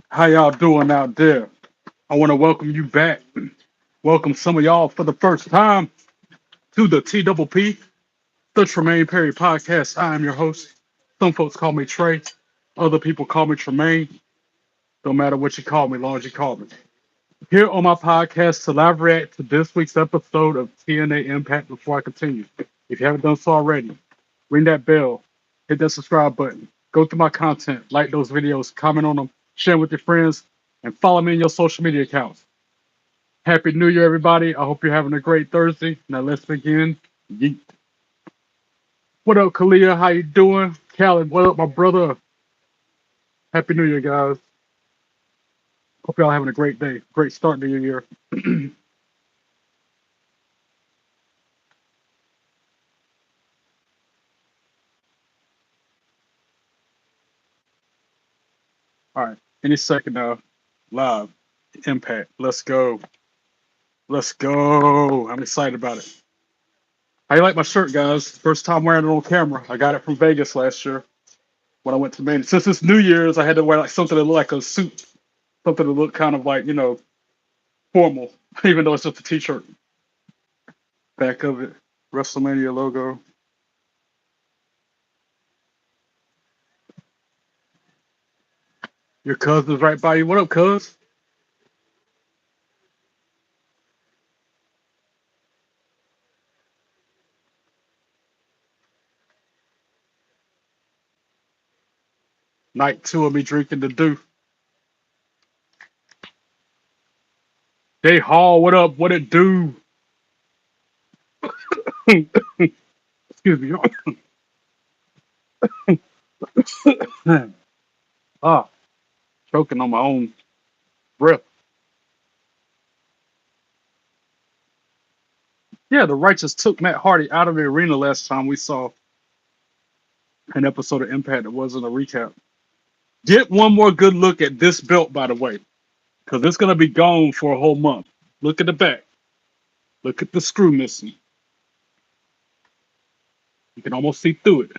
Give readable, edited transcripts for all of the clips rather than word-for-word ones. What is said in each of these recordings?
How y'all doing out there? I want to welcome you back. Welcome some of y'all for the first time to the TPP, the Tremaine Perry Podcast. I am your host. Some folks call me Trey. Other people call me Tremaine. Don't matter what you call me, long as you call me. Here on my podcast to live react to this week's episode of TNA Impact before I continue. If you haven't done so already, ring that bell, hit that subscribe button, go through my content, like those videos, comment on them, share them with your friends, and follow me in your social media accounts. Happy New Year, everybody. I hope you're having a great Thursday. Now let's begin. Yeet. What up, Kalia? How you doing? Callie, what up, my brother? Happy New Year, guys. Hope y'all having a great day. Great start to your year. All right. Any second now. Live. Impact. Let's go. Let's go. I'm excited about it. How you like my shirt, guys? First time wearing it on camera. I got it from Vegas last year when I went to Maine. Since it's New Year's, I had to wear like something that looked like a suit, something that looked kind of like, formal, even though it's just a t-shirt. Back of it, WrestleMania logo. Your cousin's right by you. What up, cuz? Night two of me drinking the dew. Jay Hall, what up? What it do? Excuse me. ah, choking on my own breath. Yeah, the Righteous took Matt Hardy out of the arena last time we saw an episode of Impact that wasn't a recap. Get one more good look at this belt, by the way, because it's going to be gone for a whole month. Look at the back. Look at the screw missing. You can almost see through it.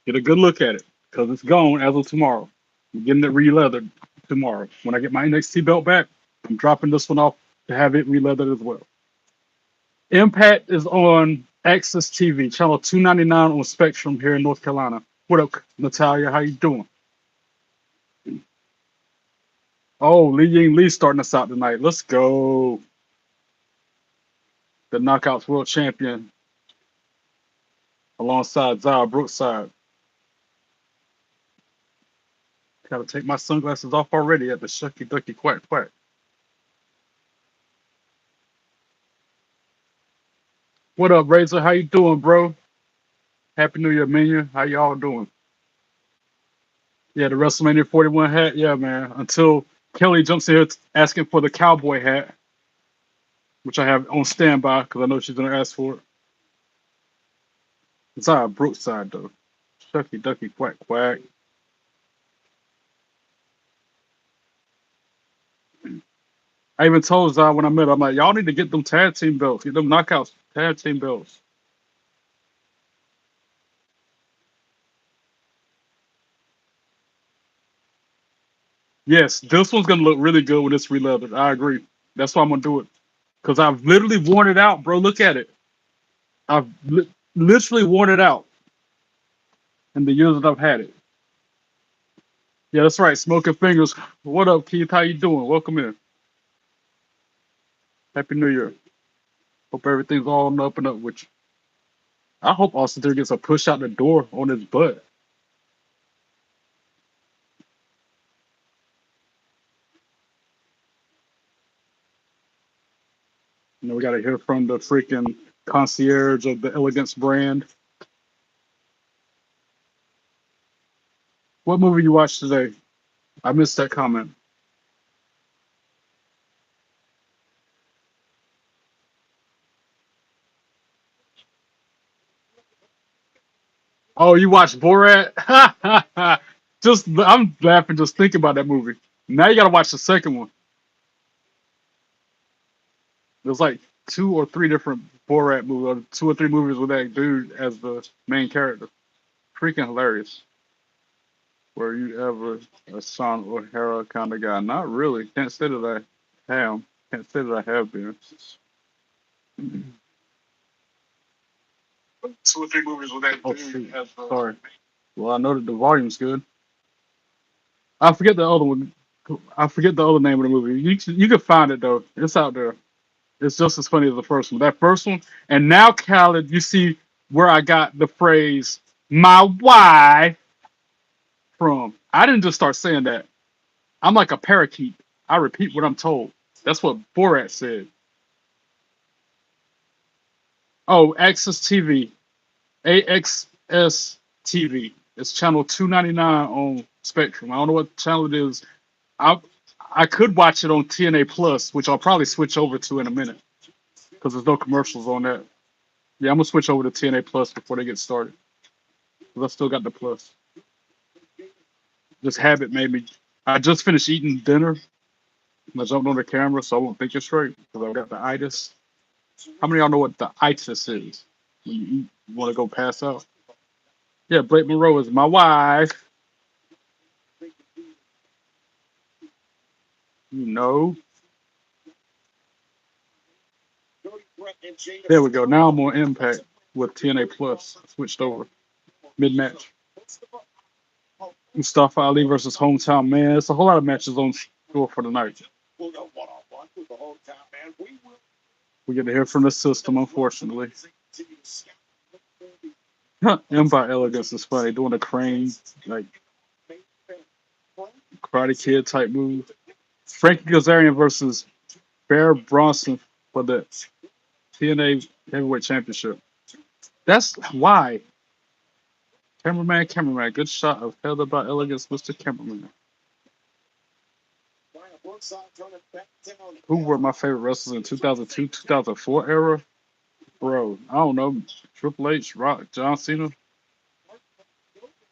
Get a good look at it because it's gone as of tomorrow. I'm getting it re-leathered tomorrow. When I get my NXT belt back, I'm dropping this one off to have it re-leathered as well. Impact is on Access TV, channel 299 on Spectrum here in North Carolina. What up, Natalia? How you doing? Oh, Lee Ying Lee starting us out tonight. Let's go. The Knockouts World Champion alongside Zara Brookside. Gotta take my sunglasses off already at the Shucky Ducky Quack Quack. What up, Razor? How you doing, bro? Happy New Year, Minion. How y'all doing? Yeah, the WrestleMania 41 hat. Yeah, man. Until Kelly jumps in here asking for the cowboy hat, which I have on standby because I know she's gonna ask for it. It's our Brookside though. Shucky Ducky Quack Quack. I even told Zai when I met her, I'm like, y'all need to get them tag team belts, get them knockouts tag team belts. Yes, this one's gonna look really good when it's re-leathered. I agree. That's why I'm gonna do it. Because I've literally worn it out, bro. Look at it. I've literally worn it out in the years that I've had it. Yeah, that's right. Smoking fingers. What up, Keith? How you doing? Welcome in. Happy New Year. Hope everything's all on the up and up with you. I hope Austin Theory gets a push out the door on his butt. We got to hear from the freaking concierge of the Elegance brand. What movie you watched today? I missed that comment. Oh, you watched Borat? Just I'm laughing just thinking about that movie. Now you gotta watch the second one. There's like two or three different Borat movies, or two or three movies with that dude as the main character. Freaking hilarious. Were you ever a Sean O'Hara kind of guy? Not really. Can't say that I have. Can't say that I have been. Two or three movies with that dude as the. Sorry. Well, I know that the volume's good. I forget the other one. I forget the other name of the movie. You can find it though. It's out there. It's just as funny as the first one. That first one, and now Khaled, you see where I got the phrase "my wife" from. I didn't just start saying that. I'm like a parakeet. I repeat what I'm told. That's what Borat said. Oh, Access TV, AXS TV. It's channel 299 on Spectrum. I don't know what channel it is. I I could watch it on TNA Plus, which I'll probably switch over to in a minute because there's no commercials on that. Yeah, I'm gonna switch over to TNA Plus before they get started. 'Cause I still got the Plus. This habit made me. I just finished eating dinner. And I jumped on the camera, so I won't think it straight because I got the itis. How many of y'all know what the itis is? When you eat, you want to go pass out. Yeah, Blake Monroe is my wife. You know. There we go. Now I'm on Impact with TNA Plus. I switched over mid match. Mustafa Ali versus Hometown Man. It's a whole lot of matches on score for the night. We get to hear from the system, unfortunately. Empire Elegance is funny, doing a crane, like Karate Kid type move. Frankie Kazarian versus Bear Bronson for the TNA Heavyweight Championship. That's why. Cameraman, good shot of Held by Elegance, Mr. Cameraman. Who were my favorite wrestlers in 2002, 2004 era? Bro, I don't know. Triple H, Rock, John Cena.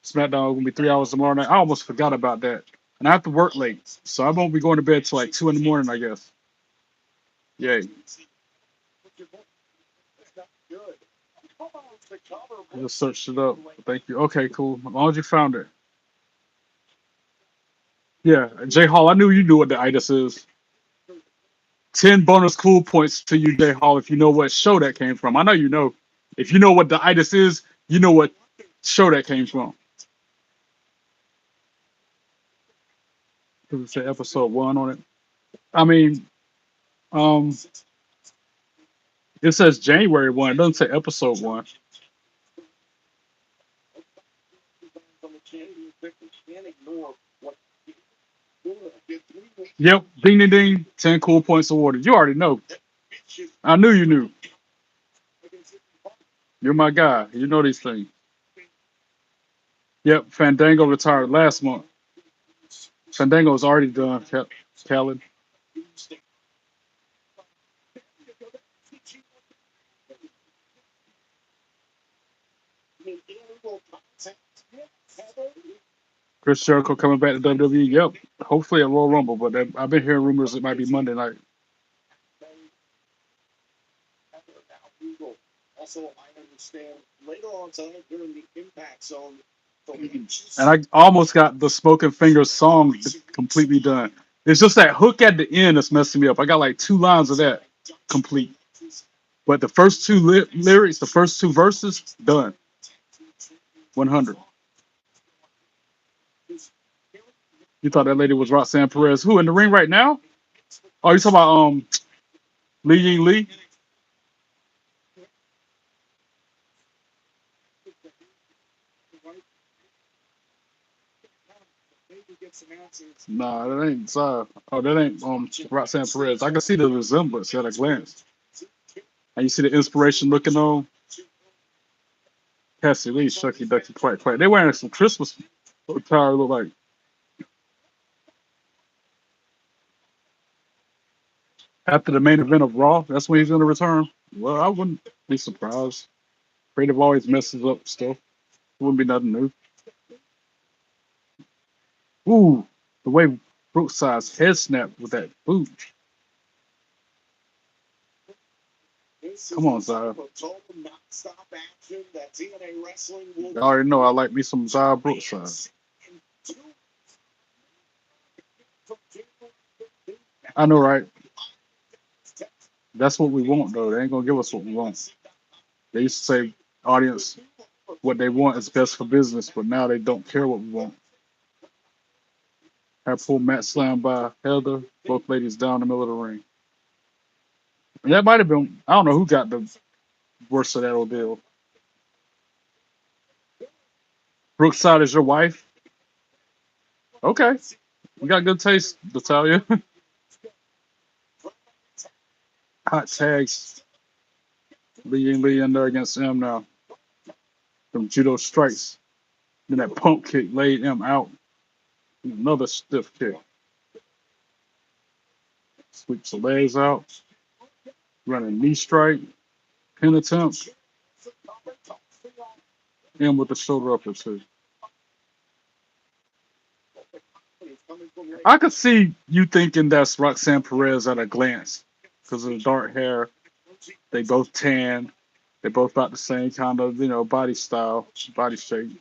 SmackDown gonna be 3 hours tomorrow night. I almost forgot about that. And I have to work late, so I won't be going to bed till like 2 in the morning, I guess. Yay. I just searched it up. Thank you. Okay, cool. As long as you found it. Yeah, Jay Hall, I knew you knew what the itis is. 10 bonus cool points to you, Jay Hall, if you know what show that came from. I know you know. If you know what the itis is, you know what show that came from. Does it say episode 1 on it? I mean, um, it says January 1. It doesn't say episode 1. Yep, ding ding ding. 10 cool points awarded. You already know. I knew you knew. You're my guy. You know these things. Yep, Fandango retired last month. Fandango is already done, Khaled. Chris Jericho coming back to WWE. Yep, hopefully at Royal Rumble, but I've been hearing rumors it might be Monday night. And I almost got the Smoking Fingers song completely done. It's just that hook at the end that's messing me up. I got like 2 lines of that complete. But the first 2 lyrics, the first 2 verses, done. 100. You thought that lady was Roxanne Perez. Who, in the ring right now? Oh, you talking about Lee Ying Lee? Nah, that ain't that ain't Roxanne Perez. I can see the resemblance at a glance. And you see the inspiration looking on Cassie Lee, Shucky Ducky Quack Quack. They wearing some Christmas attire, look like. After the main event of Raw, that's when he's gonna return. Well, I wouldn't be surprised. Creative always messes up stuff. Wouldn't be nothing new. Ooh, the way Brookside's head snapped with that boot. Come on, Zaya. I already know I like me some Zaya Brookside. I know, right? That's what we want, though. They ain't gonna give us what we want. They used to say, audience, what they want is best for business, but now they don't care what we want. Have full mat slam by Heather, both ladies down the middle of the ring. And that might have been, I don't know who got the worst of that ordeal. Brookside is your wife? Okay. You got good taste, Natalia. Hot tags. Lee in there against M now. From judo strikes. Then that pump kick laid M out. Another stiff kick. Sweeps the legs out. Running knee strike. Pin attempt. M with the shoulder up or two. I could see you thinking that's Roxanne Perez at a glance because of the dark hair. They both tan. They both got the same kind of, body style, body shape.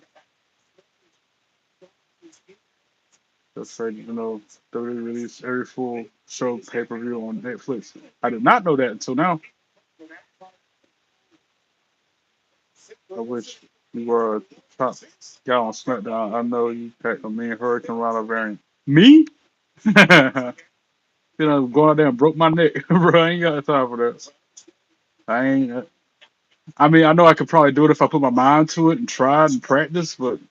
That's right, they released every full show pay-per-view on Netflix. I did not know that until now. I wish you were a top guy on SmackDown. I know you packed a mean Hurricane Rana variant. Me? Go out there and broke my neck, bro. I ain't got time for that. I ain't. I mean, I know I could probably do it if I put my mind to it and tried and practice, but if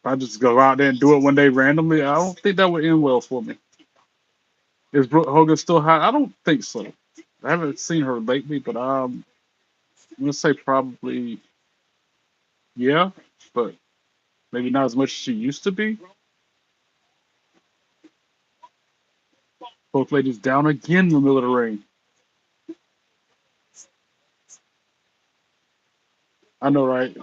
I just go out there and do it one day randomly, I don't think that would end well for me. Is Brooke Hogan still hot? I don't think so. I haven't seen her lately, but I'm gonna say probably yeah, but maybe not as much as she used to be. Both ladies down again in the middle of the ring. I know, right?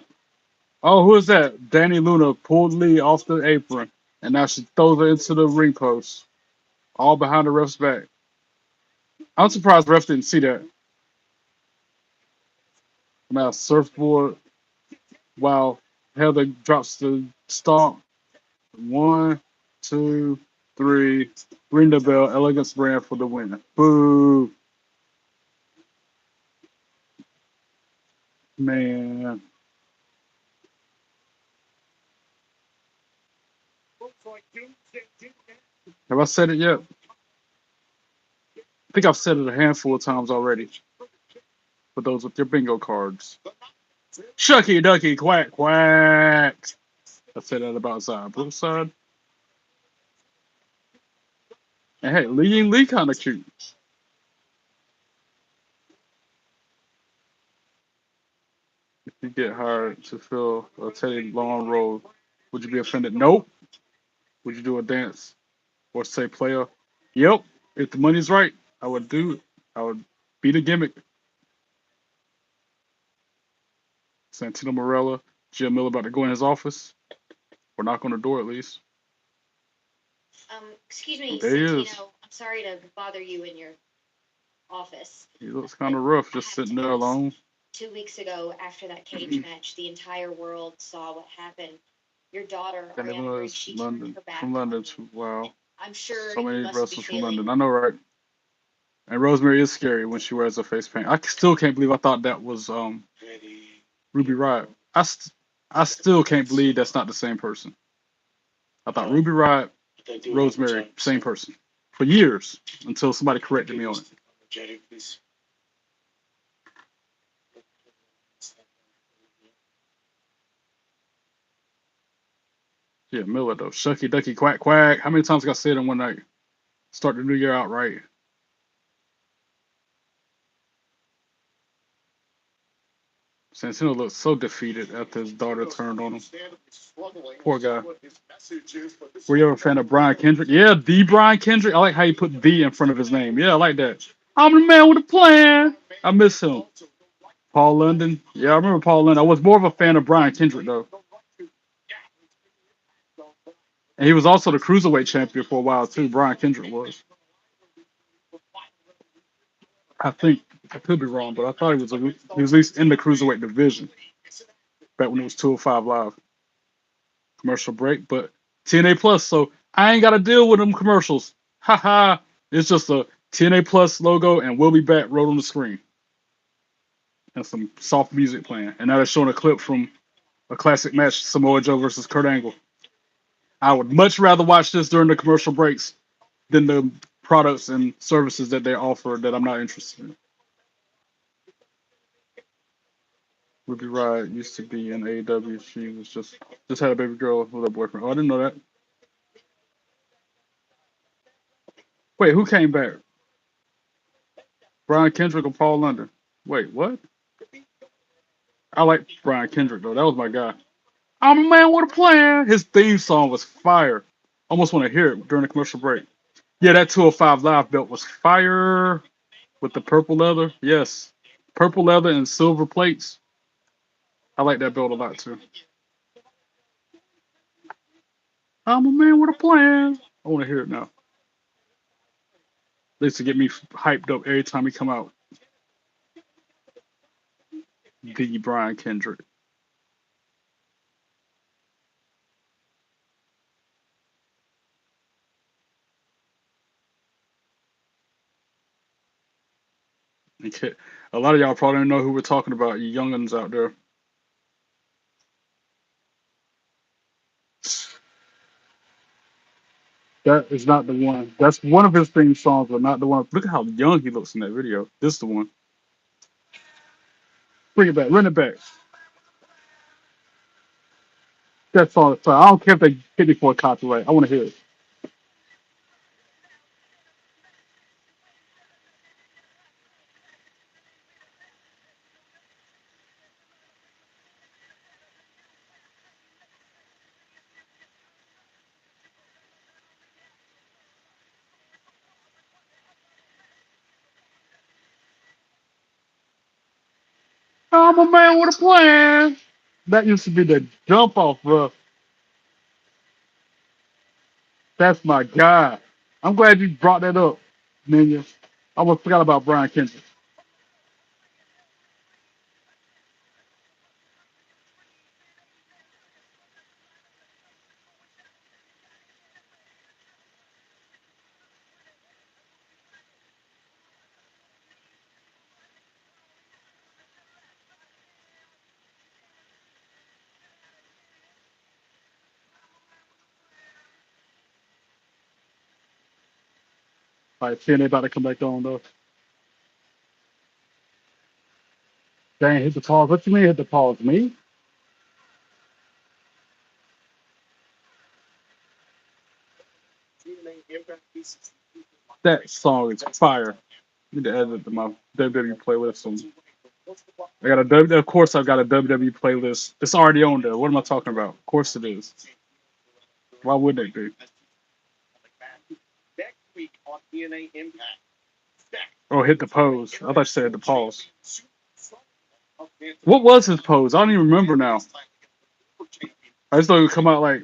Oh, who is that? Danny Luna pulled Lee off the apron, and now she throws her into the ring post, all behind the ref's back. I'm surprised the ref didn't see that. Now surfboard. Wow. Heather drops the stomp. 1, 2, 3. Ring the bell. Elegance brand for the win. Boo. Man. Have I said it yet? I think I've said it a handful of times already. For those with your bingo cards. Shucky ducky quack quack. I said that about Zion Brookside. And hey, Lee kind of cute. If you get hired to fill a Teddy Long role, would you be offended? Nope. Would you do a dance or say player? Yep. If the money's right, I would do it. I would be the gimmick. Santino Marella, Jim Miller about to go in his office. Or knock on the door at least. Excuse me, there he Santino. is. I'm sorry to bother you in your office. He looks kind of rough, just sitting there alone. 2 weeks ago, after that cage match, the entire world saw what happened. Your daughter, Ariana Grace, she turned her back from on London you. wow. I'm sure So you many must be wrestlers from feeling. London. I know, right? And Rosemary is scary when she wears her face paint. I still can't believe I thought that was Ruby Riott. I still can't believe that's not the same person. I thought Ruby Riott, Rosemary, same person for years until somebody corrected me on it. Yeah, Miller though. Shucky ducky quack quack. How many times I got said in one night? Start the new year out right. Santino looks so defeated after his daughter turned on him. Poor guy. Were you ever a fan of Brian Kendrick? Yeah, the Brian Kendrick. I like how you put the in front of his name. Yeah, I like that. I'm the man with a plan. I miss him. Paul London. Yeah, I remember Paul London. I was more of a fan of Brian Kendrick though. And he was also the cruiserweight champion for a while too. Brian Kendrick was. I think I could be wrong, but I thought he was at least in the cruiserweight division back when it was 205 Live. Commercial break, but TNA Plus, so I ain't got to deal with them commercials. Haha. It's just a TNA Plus logo and We'll Be Back wrote on the screen and some soft music playing. And now they're showing a clip from a classic match, Samoa Joe versus Kurt Angle. I would much rather watch this during the commercial breaks than the products and services that they offer that I'm not interested in. Ruby Riott used to be in AEW. She was just had a baby girl with a boyfriend. Oh, I didn't know that. Wait, who came back? Brian Kendrick or Paul London? Wait, what? I like Brian Kendrick though. That was my guy. I'm a man with a plan. His theme song was fire. Almost want to hear it during the commercial break. Yeah, that 205 Live belt was fire with the purple leather. Yes, purple leather and silver plates. I like that belt a lot too. I'm a man with a plan. I want to hear it now. At least to get me hyped up every time he come out. The Brian Kendrick. Okay. A lot of y'all probably don't know who we're talking about, you youngins out there. That is not the one. That's one of his theme songs, but not the one. Look at how young he looks in that video. This is the one. Bring it back. Run it back. That's all. I don't care if they hit me for a copyright. I want to hear it. I'm a man with a plan. That used to be the jump off, bro. That's my guy. I'm glad you brought that up, Ninja. I almost forgot about Brian Kendrick. All right, TNA about to come back on though. Dang, hit the pause. What you mean hit the pause? Me? That song is fire. Need to add it to my WWE playlist. I got of course I've got a WWE playlist. It's already on there. What am I talking about? Of course it is. Why wouldn't it be? Oh, hit the pose. I thought you said the pause. What was his pose? I don't even remember now. I just thought it would come out like.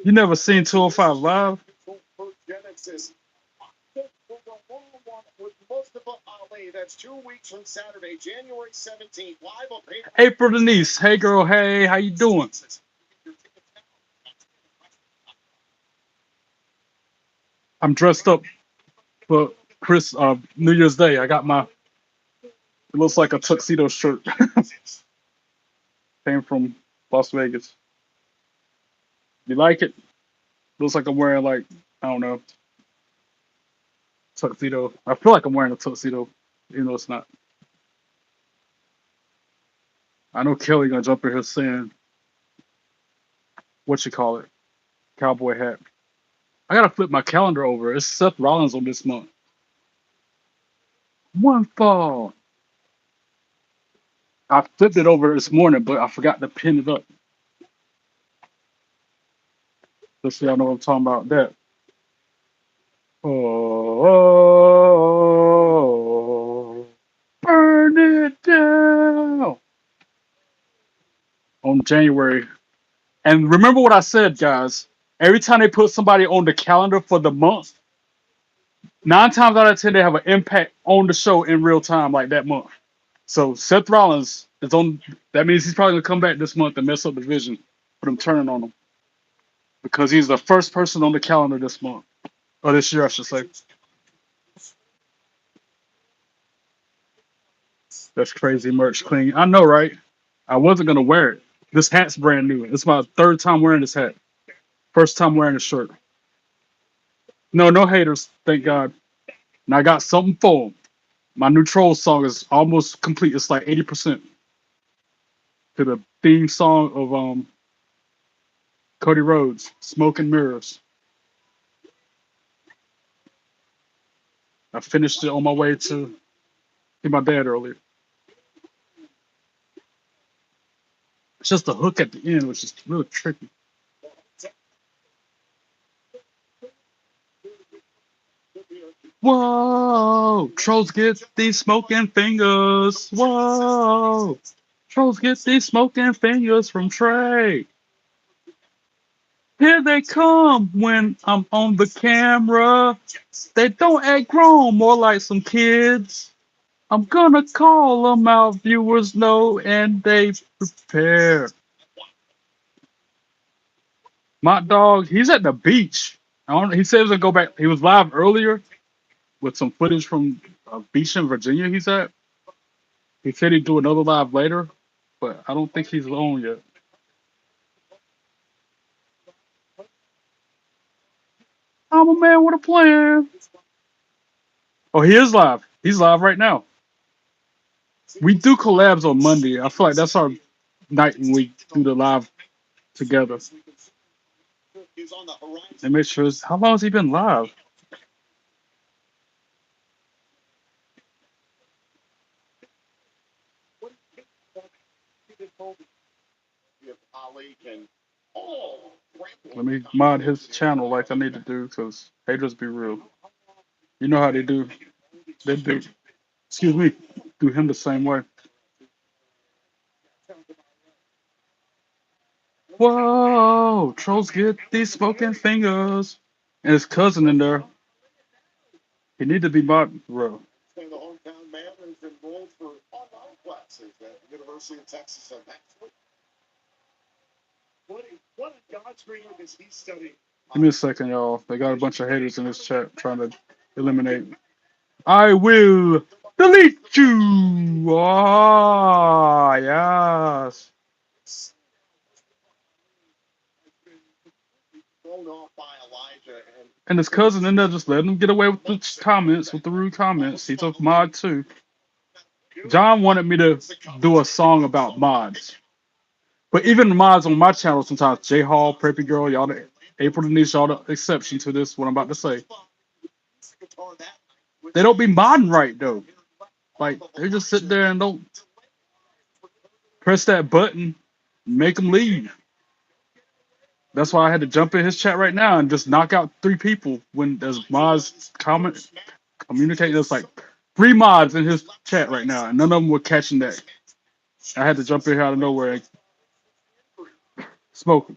You never seen 205 Live? April Denise. Hey girl, hey, how you doing? I'm dressed up for New Year's Day. I got my, it looks like a tuxedo shirt. Came from Las Vegas. You like it? Looks like I'm wearing like, I don't know, tuxedo. I feel like I'm wearing a tuxedo, even though it's not. I know Kelly gonna jump in here saying, what you call it, cowboy hat. I gotta flip my calendar over. It's Seth Rollins on this month. One fall. I flipped it over this morning, but I forgot to pin it up. Let's see, I know what I'm talking about. That Oh, burn it down on January. And remember what I said, guys. Every time they put somebody on the calendar for the month, 9 times out of 10 they have an impact on the show in real time, like that month. So Seth Rollins is on. That means he's probably gonna come back this month and mess up the division, but I'm turning on him because he's the first person on the calendar this month or this year, I should say. That's crazy merch clean. I know, right? I wasn't gonna wear it. This hat's brand new. It's my third time wearing this hat. First time wearing the shirt. No, no haters, thank God. And I got something for 'em. My new troll song is almost complete. It's like 80% to the theme song of Cody Rhodes, Smoke and Mirrors. I finished it on my way to see my dad earlier. It's just the hook at the end, which is really tricky. Whoa, trolls get these smoking fingers. Whoa, trolls get these smoking fingers from Trey. Here they come when I'm on the camera. They don't act grown, more like some kids. I'm gonna call them out, viewers know, and they prepare. My dog, he's at the beach. I don't. He said he was gonna go back. He was live earlier with some footage from a beach in Virginia. He's at. He said he'd do another live later, but I don't think he's on yet. I'm a man with a plan. Oh, he is live. He's live right now. We do collabs on Monday. I feel like that's our night when we do the live together. And make sure. How long has he been live? Let me mod his channel like I need to do, because haters be real. You know how they do. They do. Excuse me. Do him the same way. Whoa! Trolls get these smoking fingers. And his cousin in there. He need to be mod, bro. Give me a second, y'all. They got a bunch of haters in this chat trying to eliminate. I will delete you. Ah, yes. And his cousin in there just letting him get away with the comments, with the rude comments. He's a mod too. John wanted me to do a song about mods. But even the mods on my channel sometimes, J Hall, Preppy Girl, y'all, April Denise, y'all the exception to this, what I'm about to say. They don't be modding right though. Like, they just sit there and don't press that button, make them leave. That's why I had to jump in his chat right now and just knock out 3 people when there's mods communicating. There's like 3 mods in his chat right now, and none of them were catching that. I had to jump in here out of nowhere and smoke him.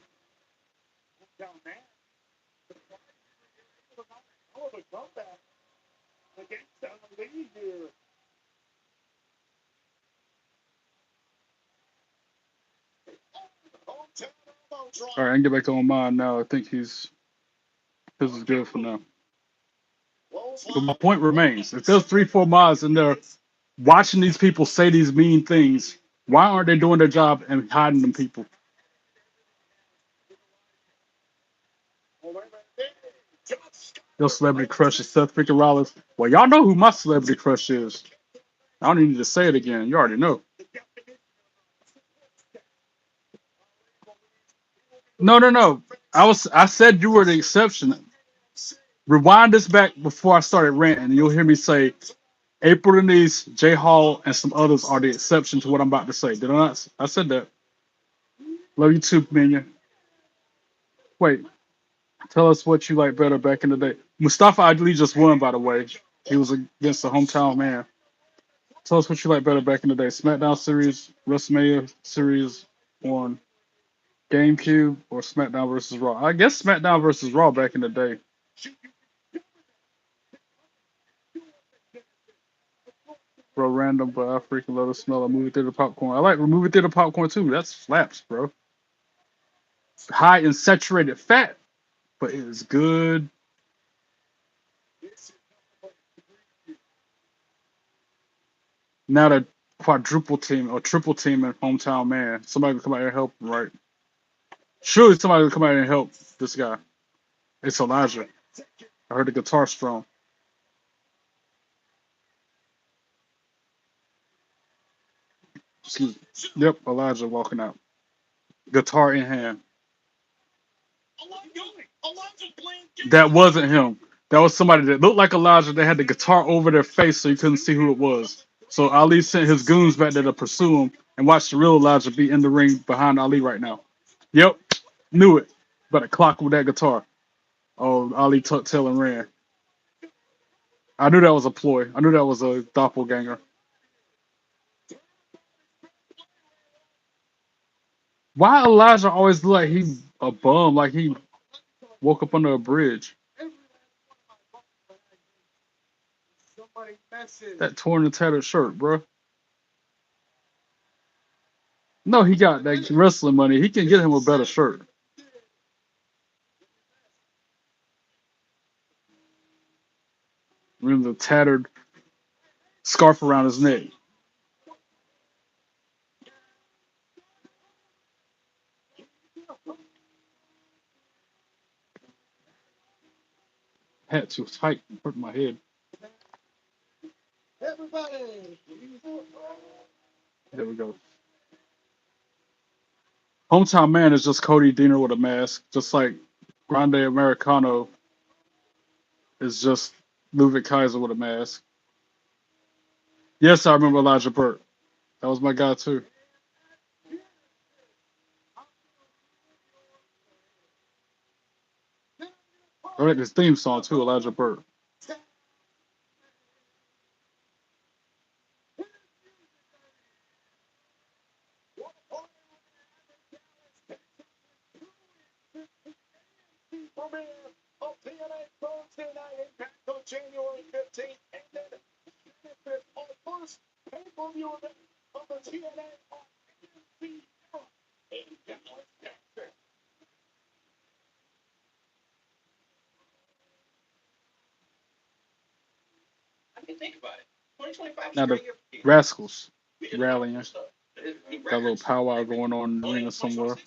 All right, I can get back on mine now. I think this is good for now. But my point remains: if there's 3, 4 mods in there watching these people say these mean things, why aren't they doing their job and hiding them people? Your celebrity crush is Seth freaking Rollins. Well, y'all know who my celebrity crush is. I don't even need to say it again. You already know. No. I said you were the exception. Rewind this back before I started ranting, and you'll hear me say April Denise, J Hall, and some others are the exception to what I'm about to say. Did I not? I said that. Love you too, Minion. Wait. Tell us what you like better back in the day. Mustafa Ali just won, by the way. He was against the hometown man. Tell us what you like better back in the day: SmackDown series, WrestleMania series on GameCube, or SmackDown versus Raw. I guess SmackDown versus Raw back in the day. Bro, random, but I freaking love the smell of movie theater popcorn. I like movie theater popcorn too. That's slaps, bro. High in saturated fat, but it is good. Now the quadruple team or triple team in hometown man. Somebody will come out here and help him, right? Surely somebody will come out here and help this guy. It's Elijah. I heard the guitar strong. Excuse me. Yep, Elijah walking out. Guitar in hand. That wasn't him. That was somebody that looked like Elijah. They had the guitar over their face so you couldn't see who it was. So Ali sent his goons back there to pursue him and watch the real Elijah be in the ring behind Ali right now. Yep, knew it. About to clock with that guitar. Oh, Ali tucked tail and ran. I knew that was a ploy. I knew that was a doppelganger. Why Elijah always look like he a bum, like he woke up under a bridge? That torn and tattered shirt, bro. No, he got that wrestling money. He can get him a better shirt. Remember the tattered scarf around his neck. Hat too tight, hurt my head. There we go. Hometown Man is just Cody Deaner with a mask, just like Grande Americano is just Ludwig Kaiser with a mask. Yes, I remember Elijah Burke. That was my guy too. I like this theme song too, Elijah Burke. Of TNA TNA impact on January 15th, and then benefit on first pay-per-view event of the TNA on NBC in Dallas, Texas. I can think about it. 2025. Now the Rascals rallying. Got a little powwow going on in the arena somewhere.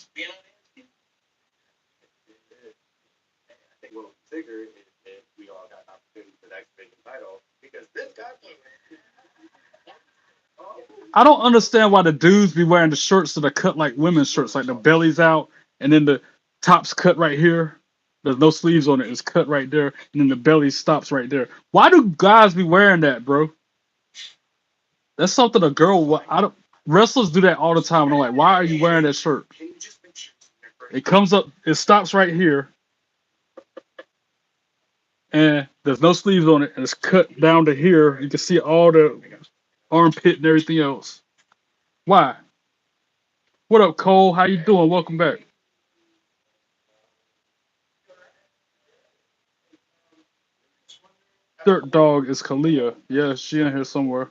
I don't understand why the dudes be wearing the shirts that are cut like women's shirts, like the belly's out and then the top's cut right here. There's no sleeves on it. It's cut right there, and then the belly stops right there. Why do guys be wearing that, bro? That's something a girl. I don't. Wrestlers do that all the time. And I'm like, why are you wearing that shirt? It comes up. It stops right here, and there's no sleeves on it, and it's cut down to here. You can see all the armpit and everything else. Why? What up, Cole? How you doing? Welcome back. Dirt Dog is Kalia. Yeah, she in here somewhere.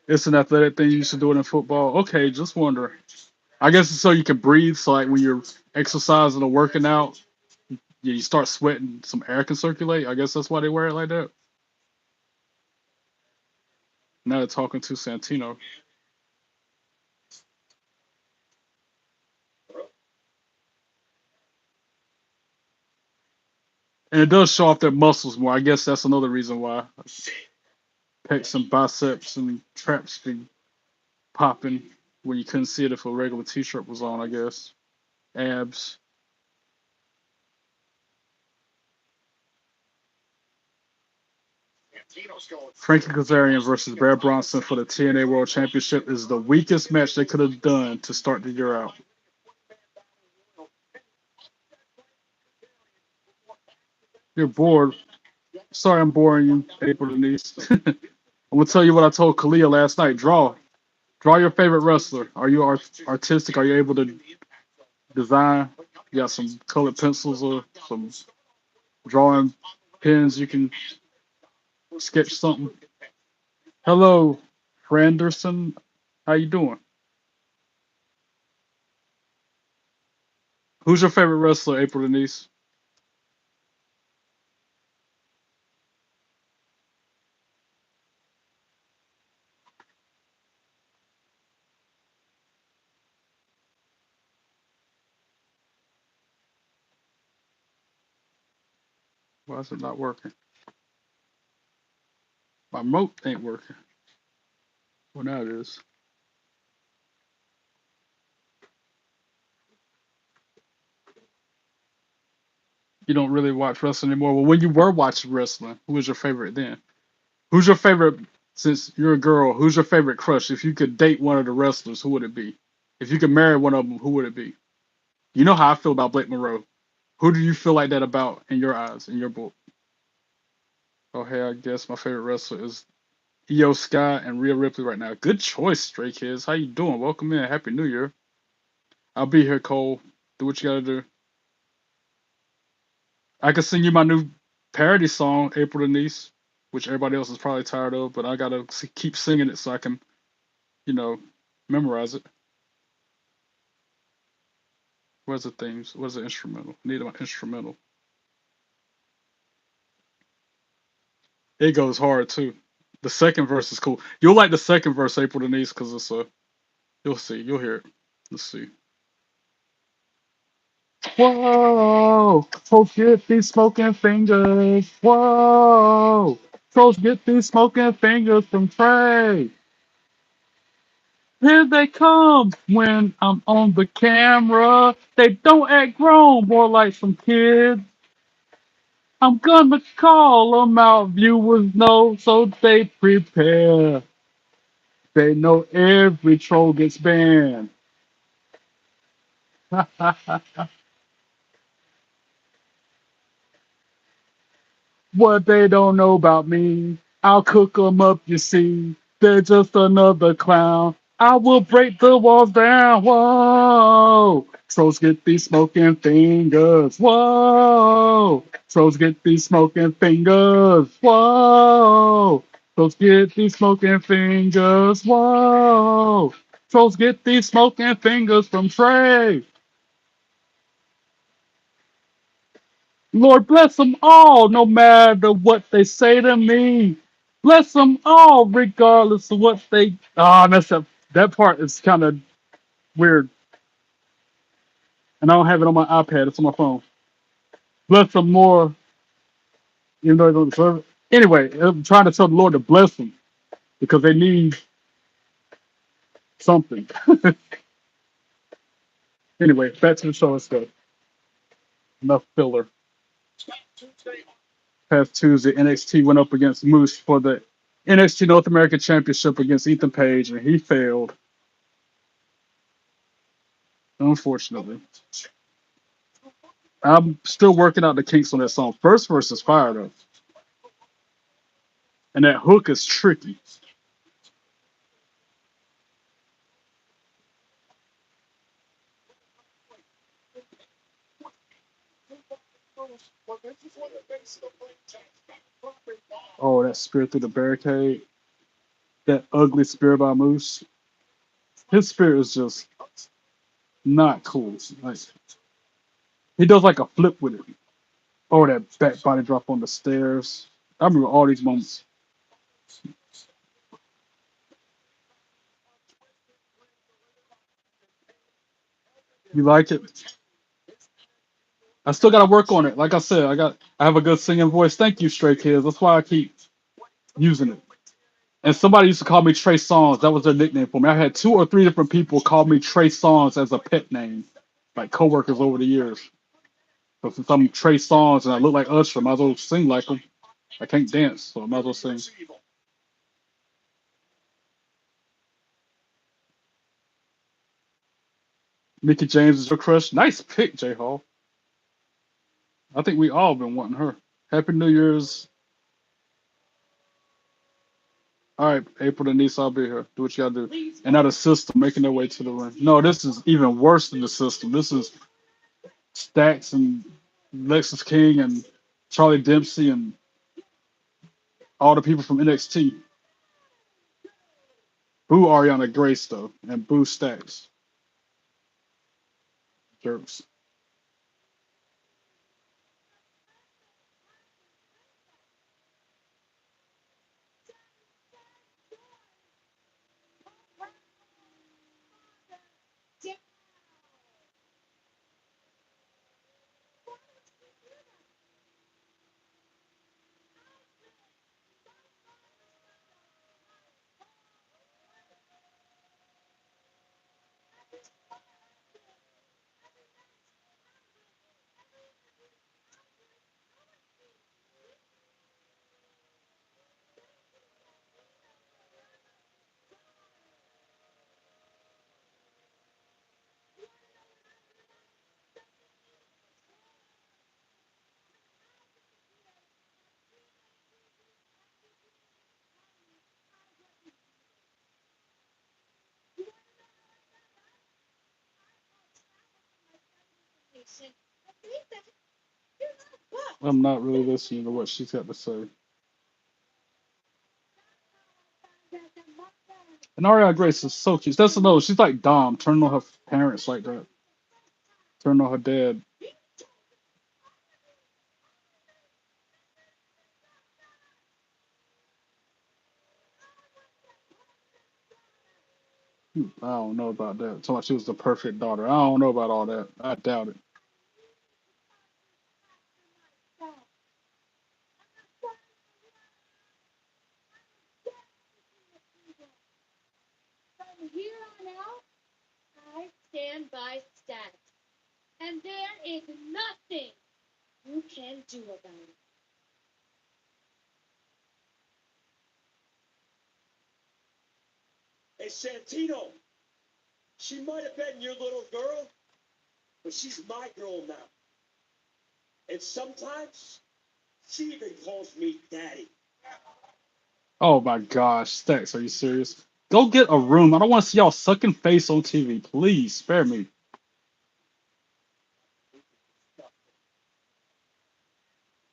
It's an athletic thing you used to do it in football. Okay, just wondering. I guess it's so you can breathe. So like when you're exercising or working out, you start sweating, some air can circulate. I guess that's why they wear it like that. Now they're talking to Santino. And it does show off their muscles more. I guess that's another reason why. Pecs and biceps and traps be popping when you couldn't see it if a regular t-shirt was on, I guess. Abs. Frankie Kazarian versus Bear Bronson for the TNA World Championship is the weakest match they could have done to start the year out. You're bored. Sorry, I'm boring you, April Denise. I'm gonna tell you what I told Kalia last night. Draw your favorite wrestler. Are you artistic? Are you able to design? You got some colored pencils or some drawing pens you can sketch something. Hello, Franderson. How you doing? Who's your favorite wrestler, April Denise? Why is it not working? My remote ain't working. Well, now it is. You don't really watch wrestling anymore. Well, when you were watching wrestling, who was your favorite then? Who's your favorite, since you're a girl, who's your favorite crush? If you could date one of the wrestlers, who would it be? If you could marry one of them, who would it be? You know how I feel about Blake Monroe. Who do you feel like that about in your eyes, in your book? Oh, hey, I guess my favorite wrestler is Io Sky and Rhea Ripley right now. Good choice, Stray Kids. How you doing? Welcome in. Happy New Year. I'll be here, Cole. Do what you gotta do. I can sing you my new parody song, April Denise, which everybody else is probably tired of, but I gotta keep singing it so I can, you know, memorize it. Where's the themes? Where's the instrumental? I need my instrumental. It goes hard too. The second verse is cool. You'll like the second verse, April Denise, because it's a. You'll see. You'll hear it. Let's see. Whoa! Folks get these smoking fingers. Whoa! Folks get these smoking fingers from Trey. Here they come when I'm on the camera. They don't act grown, more like some kids. I'm gonna call them out, viewers know, so they prepare. They know every troll gets banned. What they don't know about me, I'll cook 'em up, you see. They're just another clown. I will break the walls down. Whoa! Trolls get these smoking fingers. Whoa! Trolls get these smoking fingers. Whoa! Trolls get these smoking fingers. Whoa! Trolls get these smoking fingers from Trey. Lord, bless them all, no matter what they say to me. Bless them all, regardless of what they. Ah, that's that part is kind of weird, and I don't have it on my iPad. It's on my phone. Bless them more, even though they don't deserve it. Anyway, I'm trying to tell the Lord to bless them because they need something. Anyway, back to the show. Let's go. Enough filler. Past Tuesday, NXT went up against Moose for the NXT North American Championship against Ethan Page, and he failed, unfortunately. I'm still working out the kinks on that song. First verse is fire though, and that hook is tricky. Oh, that spear through the barricade, that ugly spear by Moose. His spear is just not cool. Like he does like a flip with it. Oh, that back body drop on the stairs. I remember all these moments. You like it? I still gotta work on it. Like I said, I have a good singing voice. Thank you, Stray Kids. That's why I keep using it. And somebody used to call me Trey Songs. That was their nickname for me. I had 2 or 3 different people call me Trey Songs as a pet name, like coworkers over the years. So since I'm Trey Songs and I look like Usher, I might as well sing like him. I can't dance, so I might as well sing. Mickey James is your crush. Nice pick, J Hall. I think we all been wanting her. Happy New Year's. All right, April Denise, I'll be here. Do what you gotta do. And now the system making their way to the ring. No, this is even worse than the system. This is Stacks and Lexus King and Charlie Dempsey and all the people from NXT. Boo Ariana Grace though, and boo Stacks. Jerks. I'm not really listening to what she's got to say. And Ariana Grace is so cute. That's another. She's like Dom, turning on her parents like that. Turning on her dad. I don't know about that. Talking about she was the perfect daughter. I don't know about all that. I doubt it. Hey, Santino, she might have been your little girl, but she's my girl now. And sometimes she even calls me daddy. Oh my gosh, Stacks, are you serious? Go get a room. I don't want to see y'all sucking face on TV. Please spare me.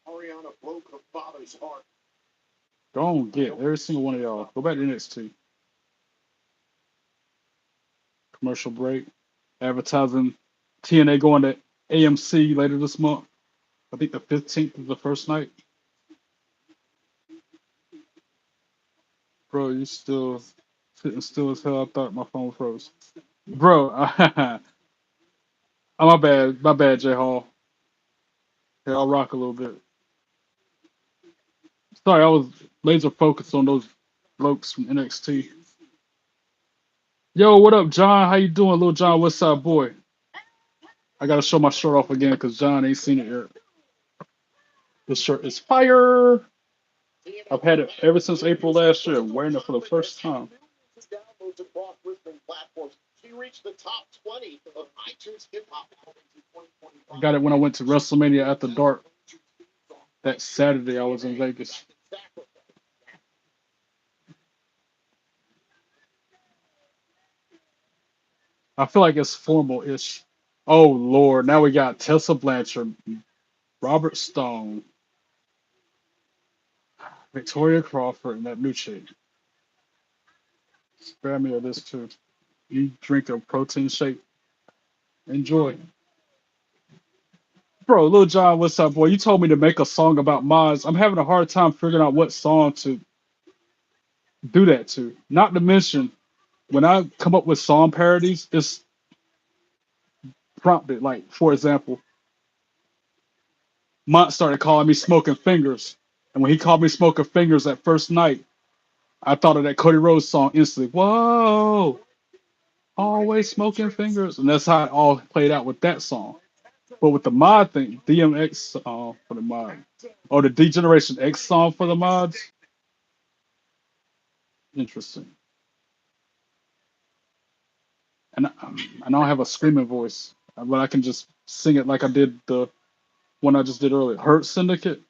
Ariana broke her father's heart. Don't get every single one of y'all. Go back to NXT. Commercial break. Advertising TNA going to AMC later this month. I think the 15th is the first night. Bro, you still sitting still as hell. I thought my phone froze. Bro, oh, my bad, J Hall. Yeah, I'll rock a little bit. Sorry, I was laser focused on those blokes from NXT. Yo, what up, John? How you doing, little John Westside boy? I gotta show my shirt off again because John ain't seen it yet. This shirt is fire. I've had it ever since April last year. I'm wearing it for the first time. I got it when I went to WrestleMania After Dark that Saturday. I was in Vegas. I feel like it's formal-ish. Oh Lord, now we got Tessa Blanchard, Robert Stone, Victoria Crawford, and that new chick. Spare me of this too. You drink a protein shake. Enjoy. Bro, Lil John, what's up, boy? You told me to make a song about mods. I'm having a hard time figuring out what song to do that to. Not to mention, when I come up with song parodies, it's prompted. Like, for example, Mont started calling me Smoking Fingers. And when he called me Smoking Fingers that first night, I thought of that Cody Rhodes song instantly. Whoa, always smoking fingers. And that's how it all played out with that song. But with the mod thing, DMX song for the mod, or the D-Generation X song for the mods, interesting. And I don't have a screaming voice, but I can just sing it like I did the one I just did earlier. Hurt Syndicate.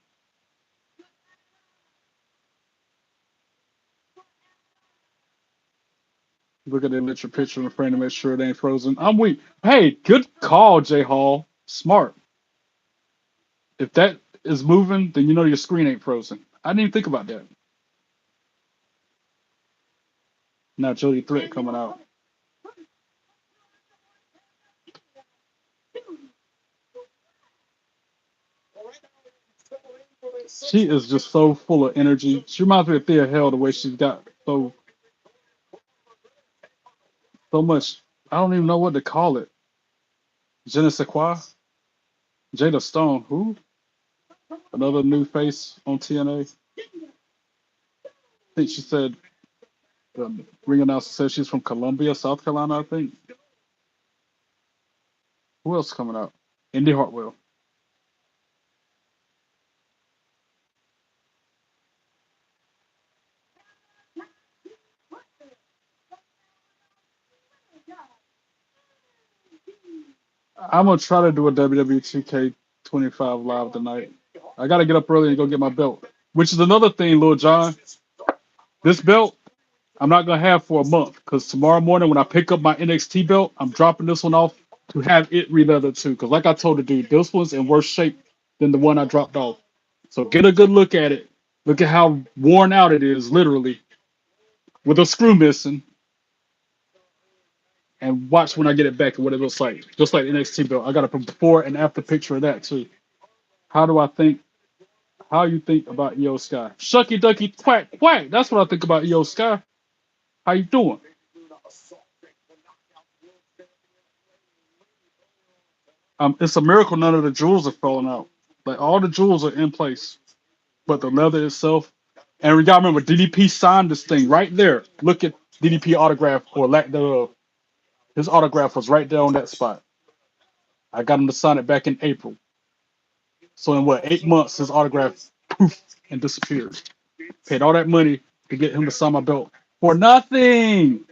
Look at the electric picture in the frame to make sure it ain't frozen. I'm weak. Hey, good call, J Hall. Smart. If that is moving, then you know your screen ain't frozen. I didn't even think about that. Now Jody Threat coming out. She is just so full of energy. She reminds me of Thea Hell the way she's got so much. I don't even know what to call it. Je ne sais quoi. Jada Stone. Who? Another new face on TNA. I think she said the ring announcer said she's from Columbia, South Carolina. I think. Who else coming out? Indy Hartwell. I'm gonna try to do a WWE 2K25 live tonight. I gotta get up early and go get my belt. Which is another thing, Lil John. This belt I'm not gonna have for a month because tomorrow morning when I pick up my NXT belt, I'm dropping this one off to have it re-leathered too. Because like I told the dude, this one's in worse shape than the one I dropped off. So get a good look at it. Look at how worn out it is, literally, with a screw missing. And watch when I get it back and what it looks like. Just like the NXT belt. I got a before and after picture of that too. How do I think? How you think about EO Sky? Shucky ducky quack quack. That's what I think about EO Sky. How you doing? It's a miracle none of the jewels are falling out. Like all the jewels are in place, but the leather itself. And we gotta remember, DDP signed this thing right there. Look at DDP autograph or lack thereof. His autograph was right there on that spot. I got him to sign it back in April. So in what 8 months, his autograph poof and disappeared. Paid all that money to get him to sign my belt for nothing.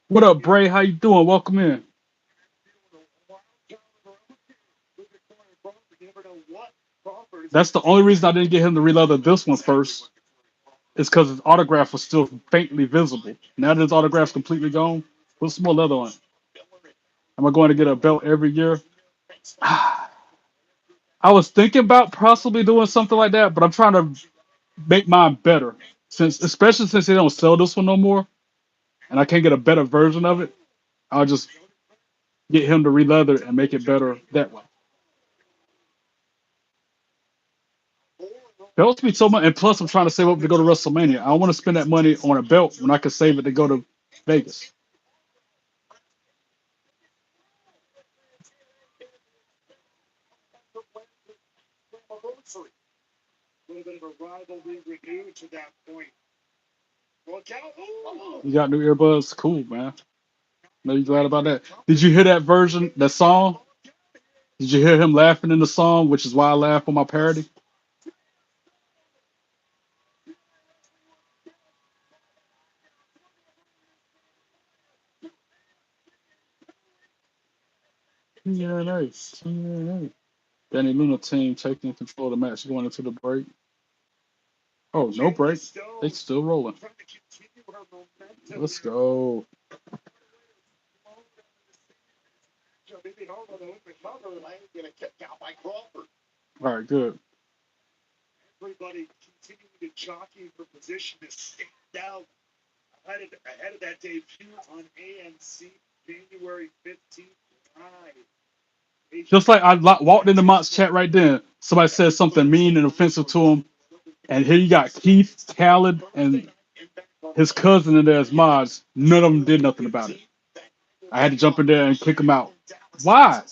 What up, Bray? How you doing? Welcome in. That's the only reason I didn't get him to re-leather this one first. Is because his autograph was still faintly visible. Now that his autograph's completely gone, put some more leather on it. Am I going to get a belt every year? I was thinking about possibly doing something like that, but I'm trying to make mine better. Especially since they don't sell this one no more, and I can't get a better version of it. I'll just get him to re-leather it and make it better that way. Belts me so much, and plus I'm trying to save up to go to WrestleMania. I don't want to spend that money on a belt when I could save it to go to Vegas. You got new earbuds? Cool, man. Know you glad about that. Did you hear that version, that song? Did you hear him laughing in the song, which is why I laugh on my parody? TNA, TNA. Danny Luna team taking control of the match going into the break. Oh, no break. They still rolling. Let's go. All right, good. Everybody continuing to jockey for position to stand out ahead of that debut on AMC January 15th. Just like I walked into Mott's chat right then, somebody said something mean and offensive to him, and here you got Keith, Khaled, and his cousin in there as mods. None of them did nothing about it. I had to jump in there and kick them out. Why?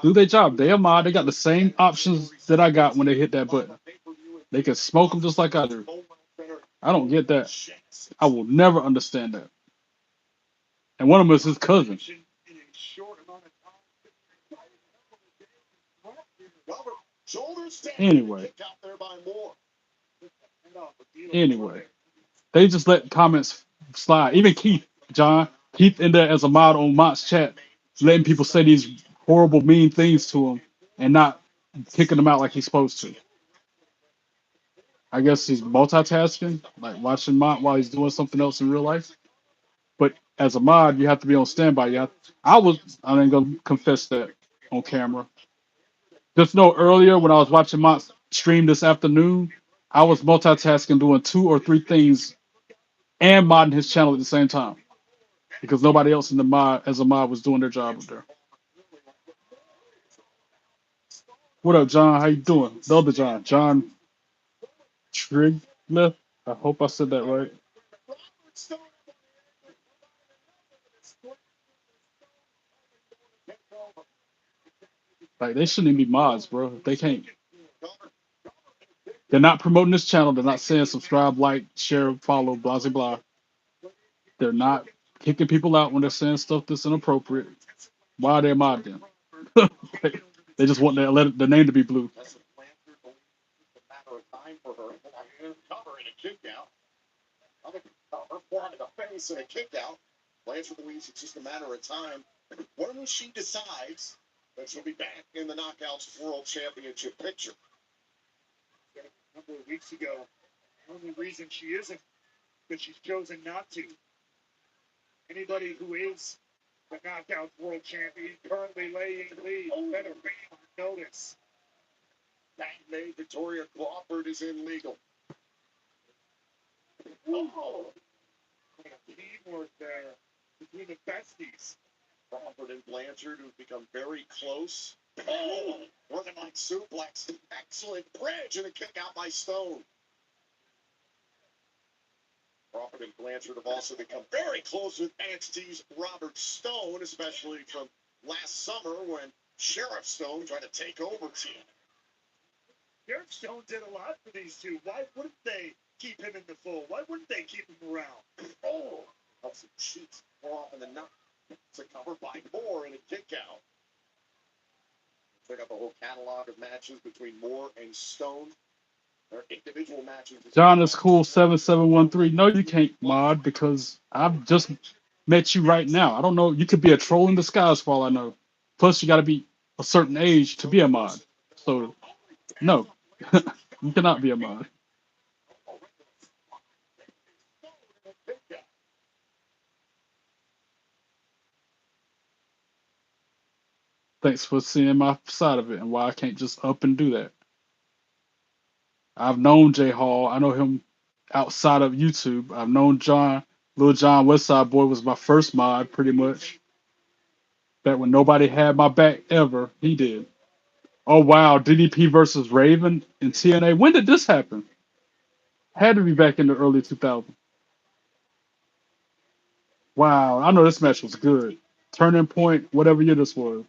Do their job. They are mod. They got the same options that I got when they hit that button. They can smoke them just like I do. I don't get that. I will never understand that. And one of them is his cousin. Anyway. Anyway. They just let comments slide. Even Keith, John, Keith in there as a mod on Mott's chat, letting people say these horrible, mean things to him and not kicking them out like he's supposed to. I guess he's multitasking, like watching mod while he's doing something else in real life. But as a mod, you have to be on standby. I ain't gonna confess that on camera. Just know earlier when I was watching mod stream this afternoon, I was multitasking doing two or three things and modding his channel at the same time because nobody else in the mod as a mod was doing their job up there. What up, John? How you doing? The other John, John Trigler. I hope I said that right. Like they shouldn't even be mods, bro. They can't. They're not promoting this channel. They're not saying subscribe, like, share, follow, blah blah blah. They're not kicking people out when they're saying stuff that's inappropriate. Why are they modding them? They just want the name to be blue. Blanchard believes it's just a matter of time when she decides that she'll be back in the Knockouts World Championship picture. A couple of weeks ago, the only reason she isn't because she's chosen not to. Anybody who is the Knockouts World Champion currently laying lead better be on notice. That made Victoria Crawford is illegal. Oh, teamwork there between the besties. Crawford and Blanchard, who've become very close. Oh, Northern Light suplex. Excellent bridge and a kick out by Stone. Crawford and Blanchard have also become very close with NXT's Robert Stone, especially from last summer when Sheriff Stone tried to take over TNA. Sheriff Stone did a lot for these two. Why wouldn't they keep him in the fold? Why wouldn't they keep him around? Oh, that's some cheats more often than not. It's a cover by Moore and a kick out. Check out the whole catalog of matches between Moore and Stone. Their individual matches. John is cool 7713. No, you can't mod because I've just met you right now. I don't know. You could be a troll in disguise for all I know. Plus, you got to be a certain age to be a mod. So, no, you cannot be a mod. Thanks for seeing my side of it and why I can't just up and do that. I've known Jay Hall. I know him outside of YouTube. I've known John, Lil John Westside Boy was my first mod, pretty much. Back when nobody had my back ever, he did. Oh wow, DDP versus Raven in TNA. When did this happen? Had to be back in the early 2000s. Wow, I know this match was good. Turning Point, whatever year this was.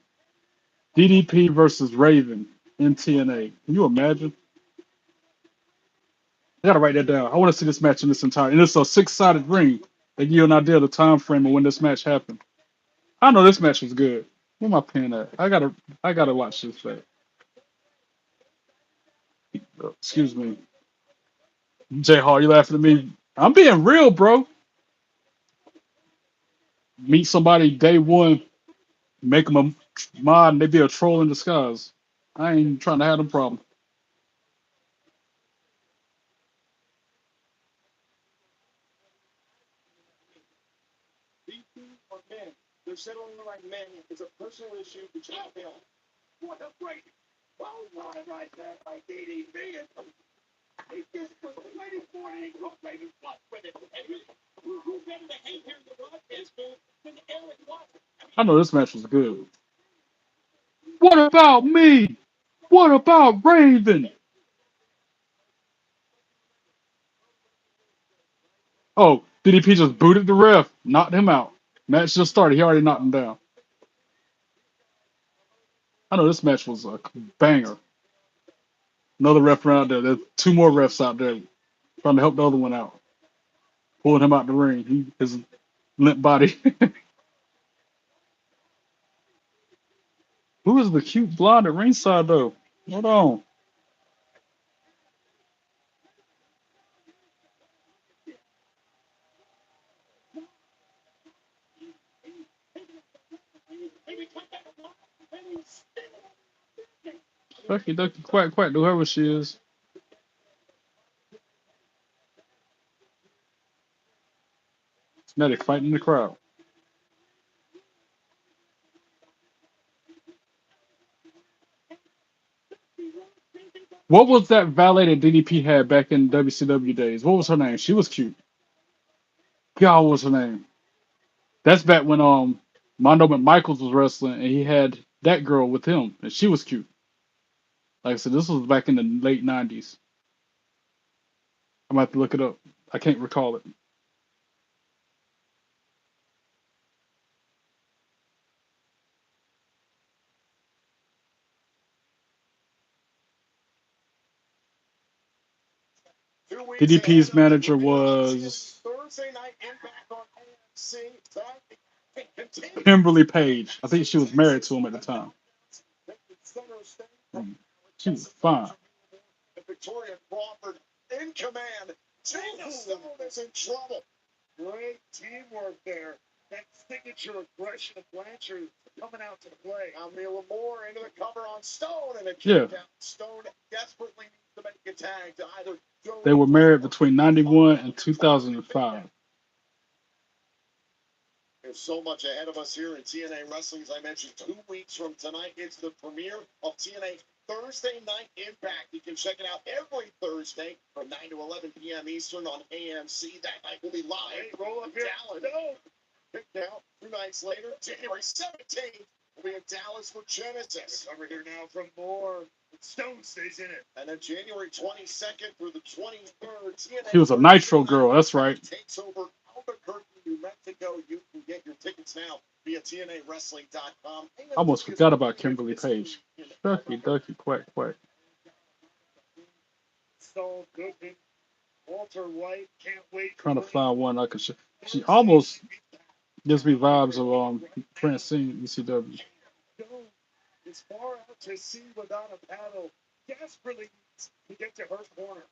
DDP versus Raven in TNA. Can you imagine? I gotta write that down. I want to see this match in this entire. And it's a six-sided ring. They give you an idea of the time frame of when this match happened. I know this match was good. Where my pen at? I gotta watch this back. Excuse me. Jay Hall, you laughing at me? I'm being real, bro. Meet somebody day one, make them a mod, and they be a troll in disguise. I ain't trying to have them problem. These two are men. They're settling like men. It's a personal issue between them. What a break! Well, right there by DDP. He just was waiting for it and he could make it flush with it. And who's better to hate here in the broadcast booth than Eric Watson? I know this match was good. What about me? What about Raven? Oh, DDP just booted the ref, knocked him out. Match just started. He already knocked him down. I know this match was a banger. Another ref out there. There's two more refs out there trying to help the other one out. Pulling him out the ring. His limp body. Who is the cute blonde at ringside though? Hold on. Ducky Ducky Quack Quack, whoever she is. Now they're fighting in the crowd. What was that valet that DDP had back in WCW days? What was her name? She was cute. God, what was her name? That's back when Mondo McMichaels was wrestling and he had that girl with him and she was cute. Like I said, this was back in the late '90s. I'm gonna have to look it up. I can't recall it. DDP's manager was Kimberly Page. I think she was married to him at the time. She was fine. Victoria Crawford in command. Stone is in trouble. Great teamwork there. That signature aggression of Blanchard coming out to play. Mila Moore into the cover on Stone, and it came down. Stone desperately needs to make a tag to either. They were married between '91 and 2005. There's so much ahead of us here in TNA Wrestling. As I mentioned, 2 weeks from tonight, it's the premiere of TNA Thursday Night Impact. You can check it out every Thursday from 9 to 11 p.m. Eastern on AMC. That night will be live. Roll up Dallas. No. Picked out 2 nights later, January 17th, we'll be in Dallas for Genesis. Over here now from Moore. Stone stays in it. And then January 22nd through the 23rd, TNA. She was a Nitro girl, that's right. Takes over Albuquerque, New Mexico. You can get your tickets now via TNAWrestling.com. I almost forgot about Kimberly Page. Ducky, ducky, quack, quack. So good. Walter White can't wait. Trying to find one I could show. She almost gives me vibes of Francine ECW. It's far out to sea without a paddle. Desperately needs to get to her corner.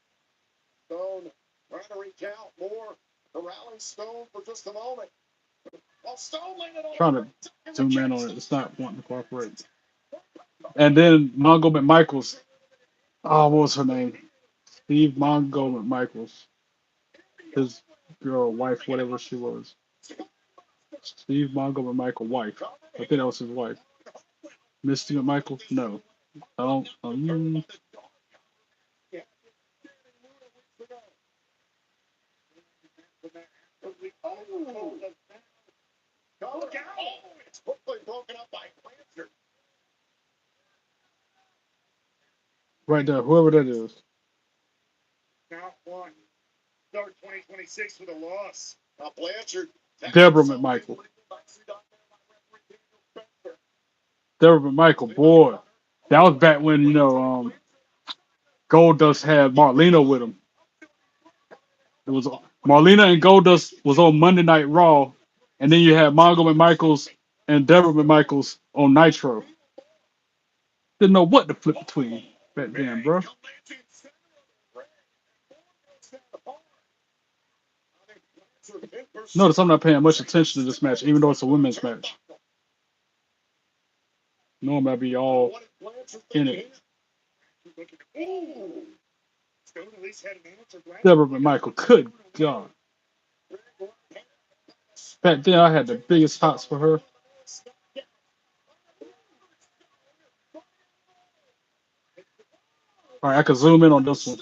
Stone trying to recount more. Corralling Stone for just a moment. While Stone landed on Trying to zoom in on it. It's not wanting to cooperate. And then Mongo McMichaels. Oh, what was her name? Steve Mongo McMichaels. His girl, wife, whatever she was. Steve Mongo McMichael, wife. I think that was his wife. Misty McMichael? No. I don't. It's quickly broken up by Blanchard. Right there, whoever that is. Not one. Start 2026 with a loss. Blanchard. Deborah McMichael. Deborah McMichael, boy. That was back when, Goldust had Marlena with him. It was Marlena and Goldust was on Monday Night Raw, and then you had Mongo McMichaels and Deborah McMichaels on Nitro. Didn't know what to flip between back then, bro. Notice I'm not paying much attention to this match, even though it's a women's match. No, I'm gonna be all in it. Deborah McMichael, good God. Back then, I had the biggest hots for her. All right, I can zoom in on this one.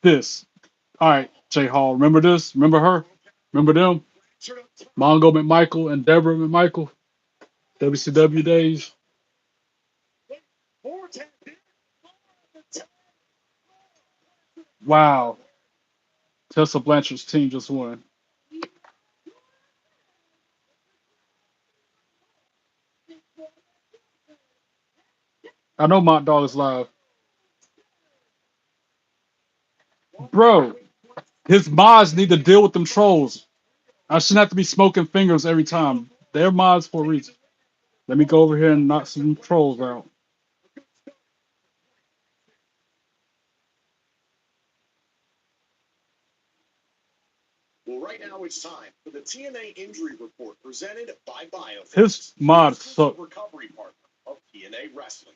This. All right, J Hall. Remember this? Remember her? Remember them? Mongo McMichael and Deborah McMichael. WCW days. Wow. Tessa Blanchard's team just won. I know Mont Dog is live. Bro, his mods need to deal with them trolls. I shouldn't have to be smoking fingers every time. They're mods for a reason. Let me go over here and knock some trolls out. Well, right now it's time for the TNA injury report presented by Biofix. His mods suck. Recovery partner of TNA Wrestling.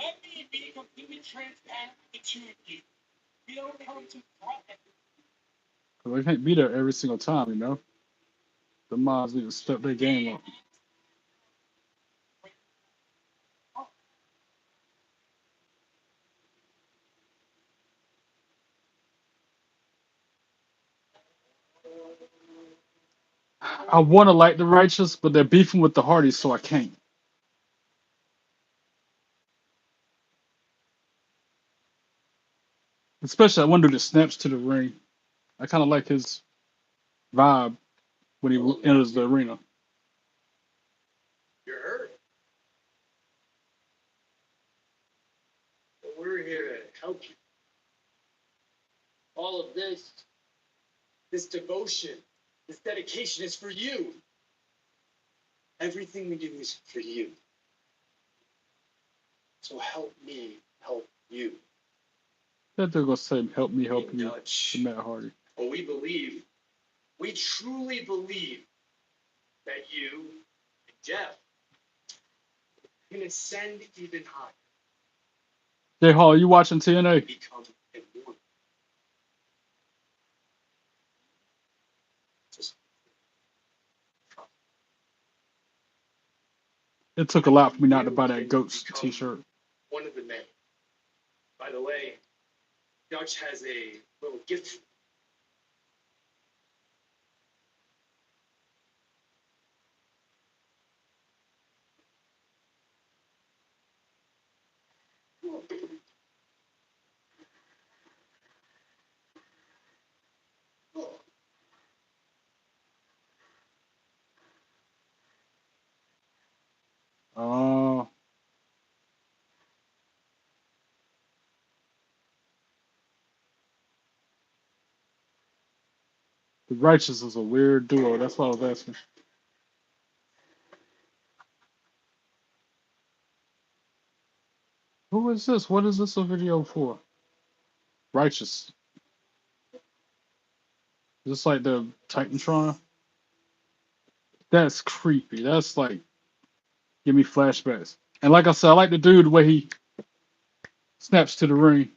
Let me be completely transparent with the two of you. We don't come to threaten. Cause they can't be there every single time, you know. The mods need to step their game up. I want to like the righteous, but they're beefing with the Hardys, so I can't. Especially that one dude that snaps to the ring. I kind of like his vibe when he enters the arena. You're hurt. But we're here to help you. All of this devotion, this dedication is for you. Everything we do is for you. So help me help you. That they're gonna say, "Help me, help you," Dutch. to Matt Hardy. Well, we truly believe that you and Jeff can ascend even higher. Jay Hall, are you watching TNA? Become immortal. Just It took a lot for me not to buy that Goats t-shirt. one of the many. By the way, Dutch has a little gift for you. Oh, the Righteous is a weird duo. That's what I was asking. Who is this? What is this a video for? Righteous. Is this like the Titantron? That's creepy. That's like give me flashbacks. And like I said, I like the dude the way he snaps to the ring.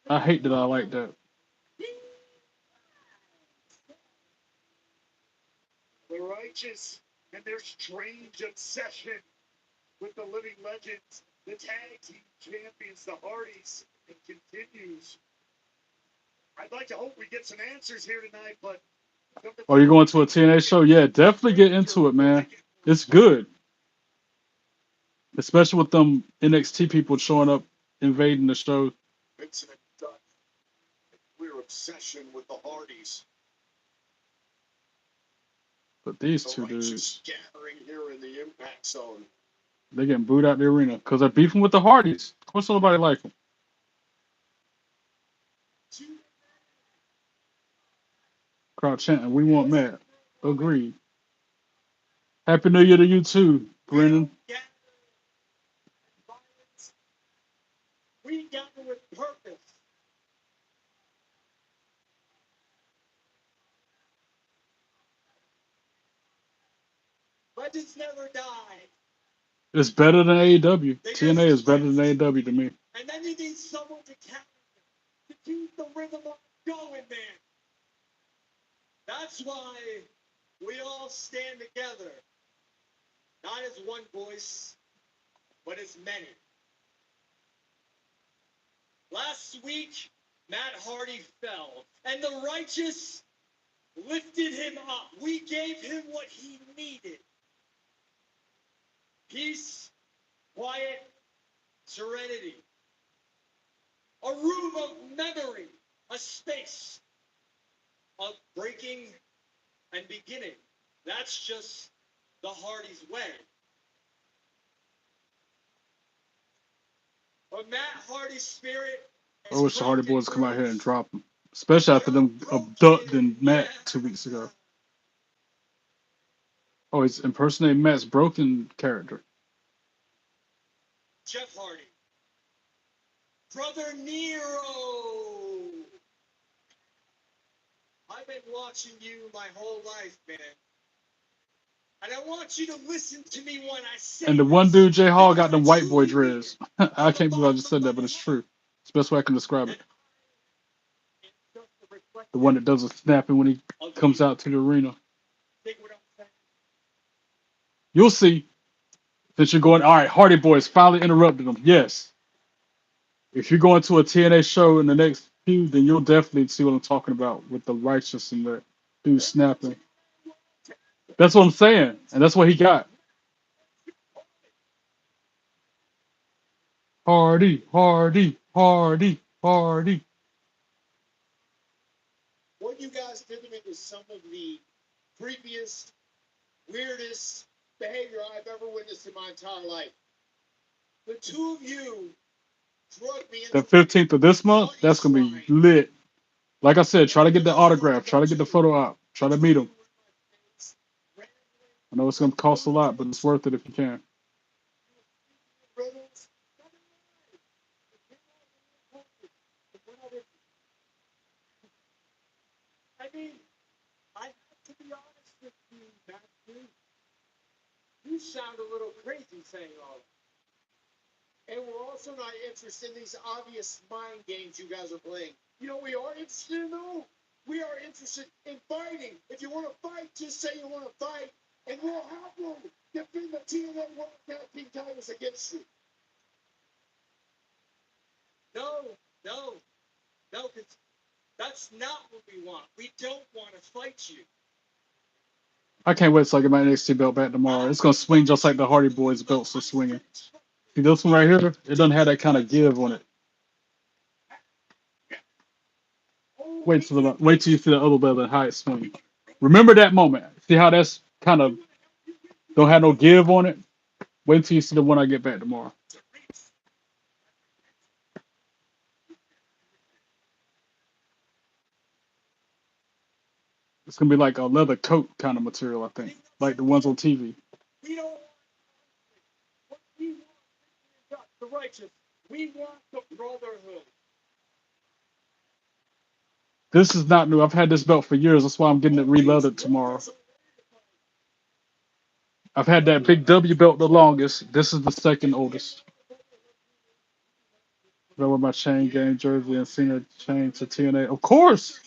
I hate that I like that. The Righteous and their strange obsession with the living legends, the tag team champions, the Hardys, it continues. I'd like to hope we get some answers here tonight, but Oh, you going to a TNA show? Yeah, definitely get into it, man. It's good. Especially with them NXT people showing up, invading the show. Vincent and Dutch, clear obsession with the Hardys. But these The two Righteous dudes, gathering here in the impact zone. they getting booed out the arena because they're beefing with the Hardys. Of course, nobody like them. Crowd chanting, "We want Matt." Agreed. Happy New Year to you too, Brennan. We gather with purpose. Legends never die. It's better than AEW. TNA is better than AEW to me. And then you need someone to carry them, to keep the rhythm going, man. That's why we all stand together. Not as one voice, but as many. Last week, Matt Hardy fell, and the Righteous lifted him up. We gave him what he needed. Peace, quiet, serenity. A room of memory, a space of breaking and beginning. That's just the Hardy's way. But Matt Hardy's spirit. I wish the Hardy Boys come out here and drop them, especially after them abducting Matt 2 weeks ago. Oh, he's impersonating Matt's broken character. Jeff Hardy. Brother Nero. I've been watching you my whole life, man. And I want you to listen to me when I say And the one dude, J Hall, got them white boy dreads. I can't believe I just said that, but it's true. It's the best way I can describe it. The one that does a snapping when he comes out to the arena. You'll see. Since you're going, all right, Hardy Boys finally interrupted them. Yes. If you're going to a TNA show in the next few, then you'll definitely see what I'm talking about with the righteous and the dude snapping. That's what I'm saying. And that's what he got. Hardy, Hardy, Hardy, Hardy. What you guys did to me was some of the creepiest, weirdest behavior I've ever witnessed in my entire life. The two of you drugged me into The 15th of this month, that's going to be lit. Like I said, try to get the autograph. Try to get the photo op. Try to meet him. I know it's going to cost a lot, but it's worth it if you can. I mean, I have to be honest with you, Matthew. You sound a little crazy saying all that. And we're also not interested in these obvious mind games you guys are playing. You know, we are interested in though. We are interested in fighting. If you want to fight, just say you want to fight, and we'll happily defend the TNA World Tag Team titles against you. No, because that's not what we want. We don't want to fight you. I can't wait till I get my NXT belt back tomorrow. It's going to swing just like the Hardy Boys belts are swinging. See this one right here? It doesn't have that kind of give on it. Wait till you see the other belt and how it swings. Remember that moment. See how that's kind of don't have no give on it? Wait until you see the one I get back tomorrow. It's gonna be like a leather coat kind of material, I think, like the ones on TV. We don't want we want the righteous. We want the brotherhood. This is not new. I've had this belt for years. That's why I'm getting it re-leathered tomorrow. I've had that big W belt the longest. This is the second oldest. I wear my chain gang jersey and Cena chain to TNA. Of course.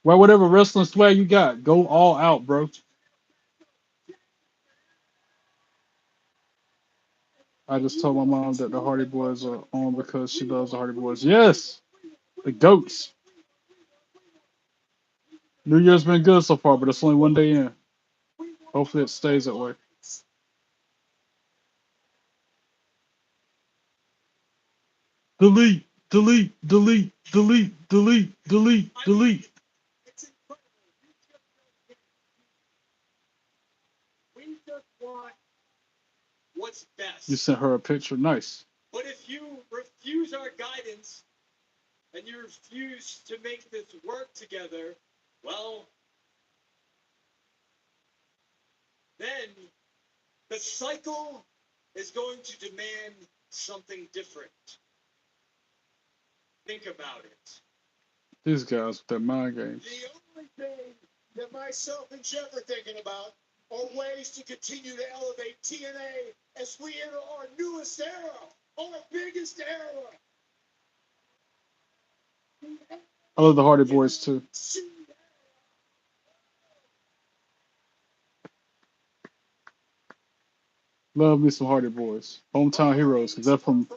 Wear whatever wrestling swag you got. Go all out, bro. I just told my mom that the Hardy Boys are on because she loves the Hardy Boys. Yes, the goats. New Year's been good so far, but it's only one day in. Hopefully it stays that way. Delete, delete, delete, delete, delete, delete, delete. We just want what's best. You sent her a picture. Nice. But if you refuse our guidance and you refuse to make this work together, well, then the cycle is going to demand something different. Think about it. These guys with their mind games. The only thing that myself and Jeff are thinking about are ways to continue to elevate TNA as we enter our newest era, our biggest era. I love the Hardy Boys too. Love me some Hardy Boys. Hometown heroes. Because they're from.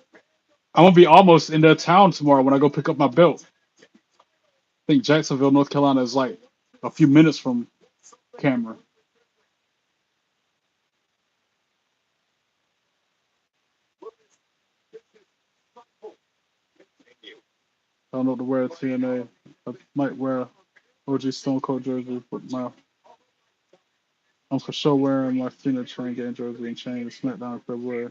I'm going to be almost in their town tomorrow when I go pick up my belt. I think Jacksonville, North Carolina is like a few minutes from Cameron. I don't know what to wear at TNA. I might wear OG Stone Cold jersey with I'm for sure wearing my Cena train game jersey and chain to SmackDown in February.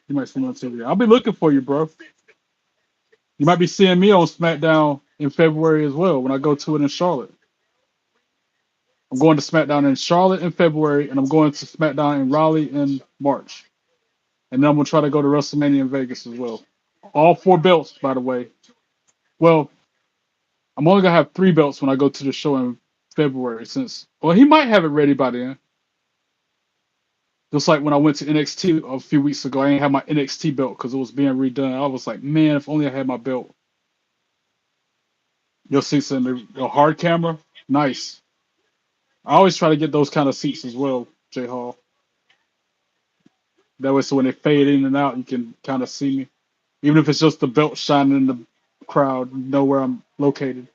You might see me on TV. I'll be looking for you, bro. You might be seeing me on SmackDown in February as well when I go to it in Charlotte. I'm going to SmackDown in Charlotte in February, and I'm going to SmackDown in Raleigh in March. And then I'm going to try to go to WrestleMania in Vegas as well. All 4 belts, by the way. Well, I'm only going to have 3 belts when I go to the show in February he might have it ready by then. Just like when I went to NXT a few weeks ago, I didn't have my NXT belt because it was being redone. I was like, man, if only I had my belt. Your seats in the hard camera, nice. I always try to get those kind of seats as well, J Hall. That way, so when they fade in and out, you can kind of see me. Even if it's just the belt shining in the crowd, you know where I'm located.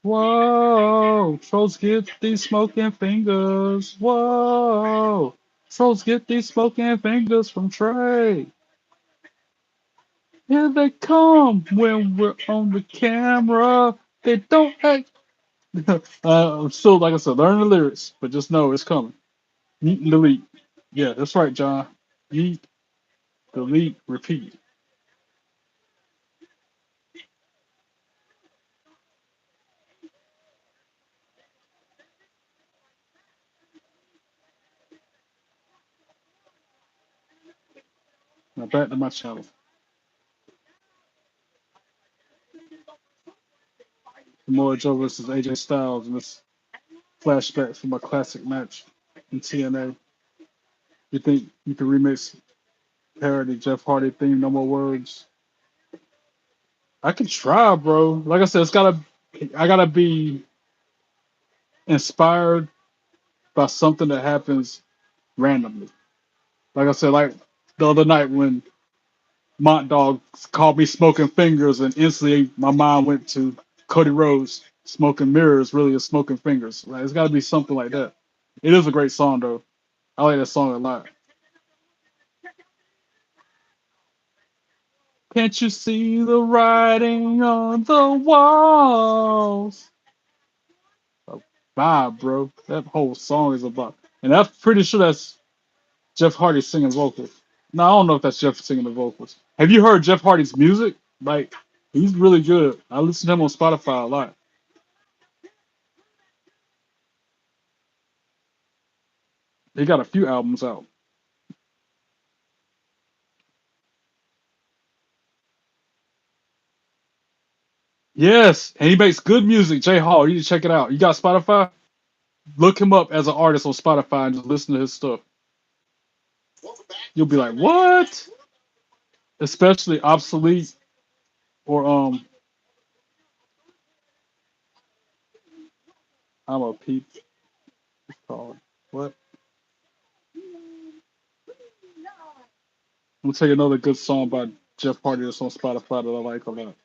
Whoa, trolls get these smoking fingers. Whoa, trolls get these smoking fingers from Trey. Here they come when we're on the camera. They don't act. I'm still, like I said, learning the lyrics, but just know it's coming. Yeet and delete. Yeah, that's right, John. Yeet, delete, repeat. Now back to my channel. Samoa Joe versus AJ Styles in this flashback from a classic match in TNA. You think you can remix parody Jeff Hardy theme, no more words? I can try, bro. Like I said, I gotta be inspired by something that happens randomly. Like I said, like the other night when Mont Dog called me smoking fingers, and instantly my mind went to Cody Rhodes. Smoking mirrors really is smoking fingers. Like, it's got to be something like that. It is a great song though. I like that song a lot. Can't you see the writing on the walls? A vibe, bro. That whole song is about, and I'm pretty sure that's Jeff Hardy singing vocals. No, I don't know if that's Jeff singing the vocals. Have you heard Jeff Hardy's music? Like, he's really good. I listen to him on Spotify a lot. He got a few albums out. Yes, and he makes good music. Jay Hall, you need to check it out. You got Spotify? Look him up as an artist on Spotify and just listen to his stuff. You'll be like, what? Especially obsolete or I'm a peep. It's called what? I'm gonna tell you another good song by Jeff Hardy that's on Spotify that I like a lot.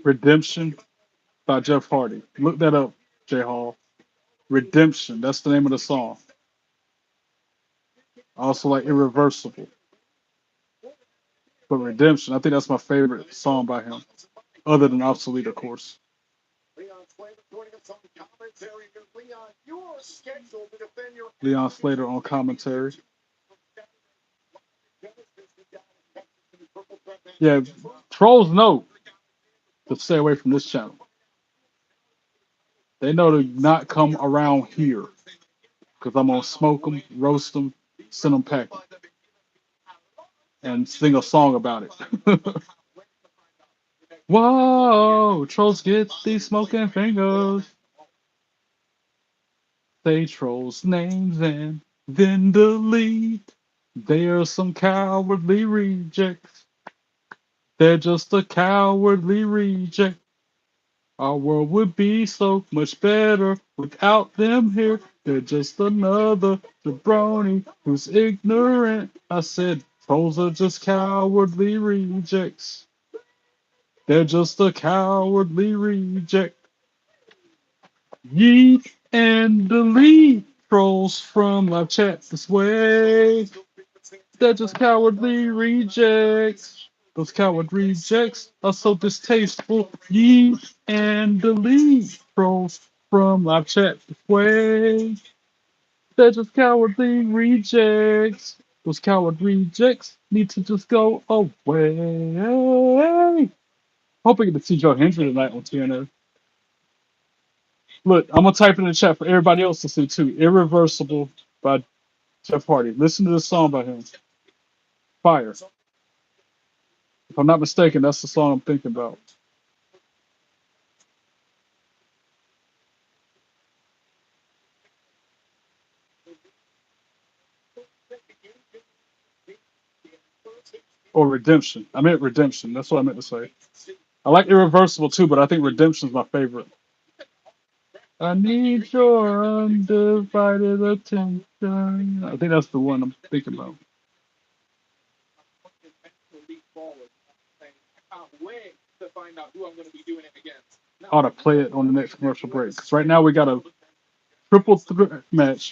Redemption by Jeff Hardy. Look that up, J Hall. Redemption. That's the name of the song. I also like Irreversible. But Redemption, I think that's my favorite song by him. Other than Obsolete, of course. Leon Slater on commentary. Yeah, trolls know to stay away from this channel. They know to not come around here because I'm gonna smoke them, roast them, send them packing, and sing a song about it. Whoa, trolls get these smoking fingers. Say trolls' names and then delete. They are some cowardly rejects. They're just a cowardly reject. Our world would be so much better without them here. They're just another jabroni who's ignorant. I said, trolls are just cowardly rejects. They're just a cowardly reject. Yeet and delete. Trolls from live chat this way. They're just cowardly rejects. Those coward rejects are so distasteful. Ye and delete. Trolls from live chat this way. They're just cowardly rejects. Those coward rejects need to just go away. Hope I get to see Joe Hendry tonight on TNA. Look, I'm gonna type in the chat for everybody else to see too. Irreversible by Jeff Hardy. Listen to this song by him. Fire. If I'm not mistaken, that's the song I'm thinking about. Or Redemption. I meant Redemption. That's what I meant to say. I like Irreversible too, but I think Redemption's my favorite. I need your undivided attention. I think that's the one I'm thinking about. I ought to play it on the next commercial break. Because right now we got a triple threat match,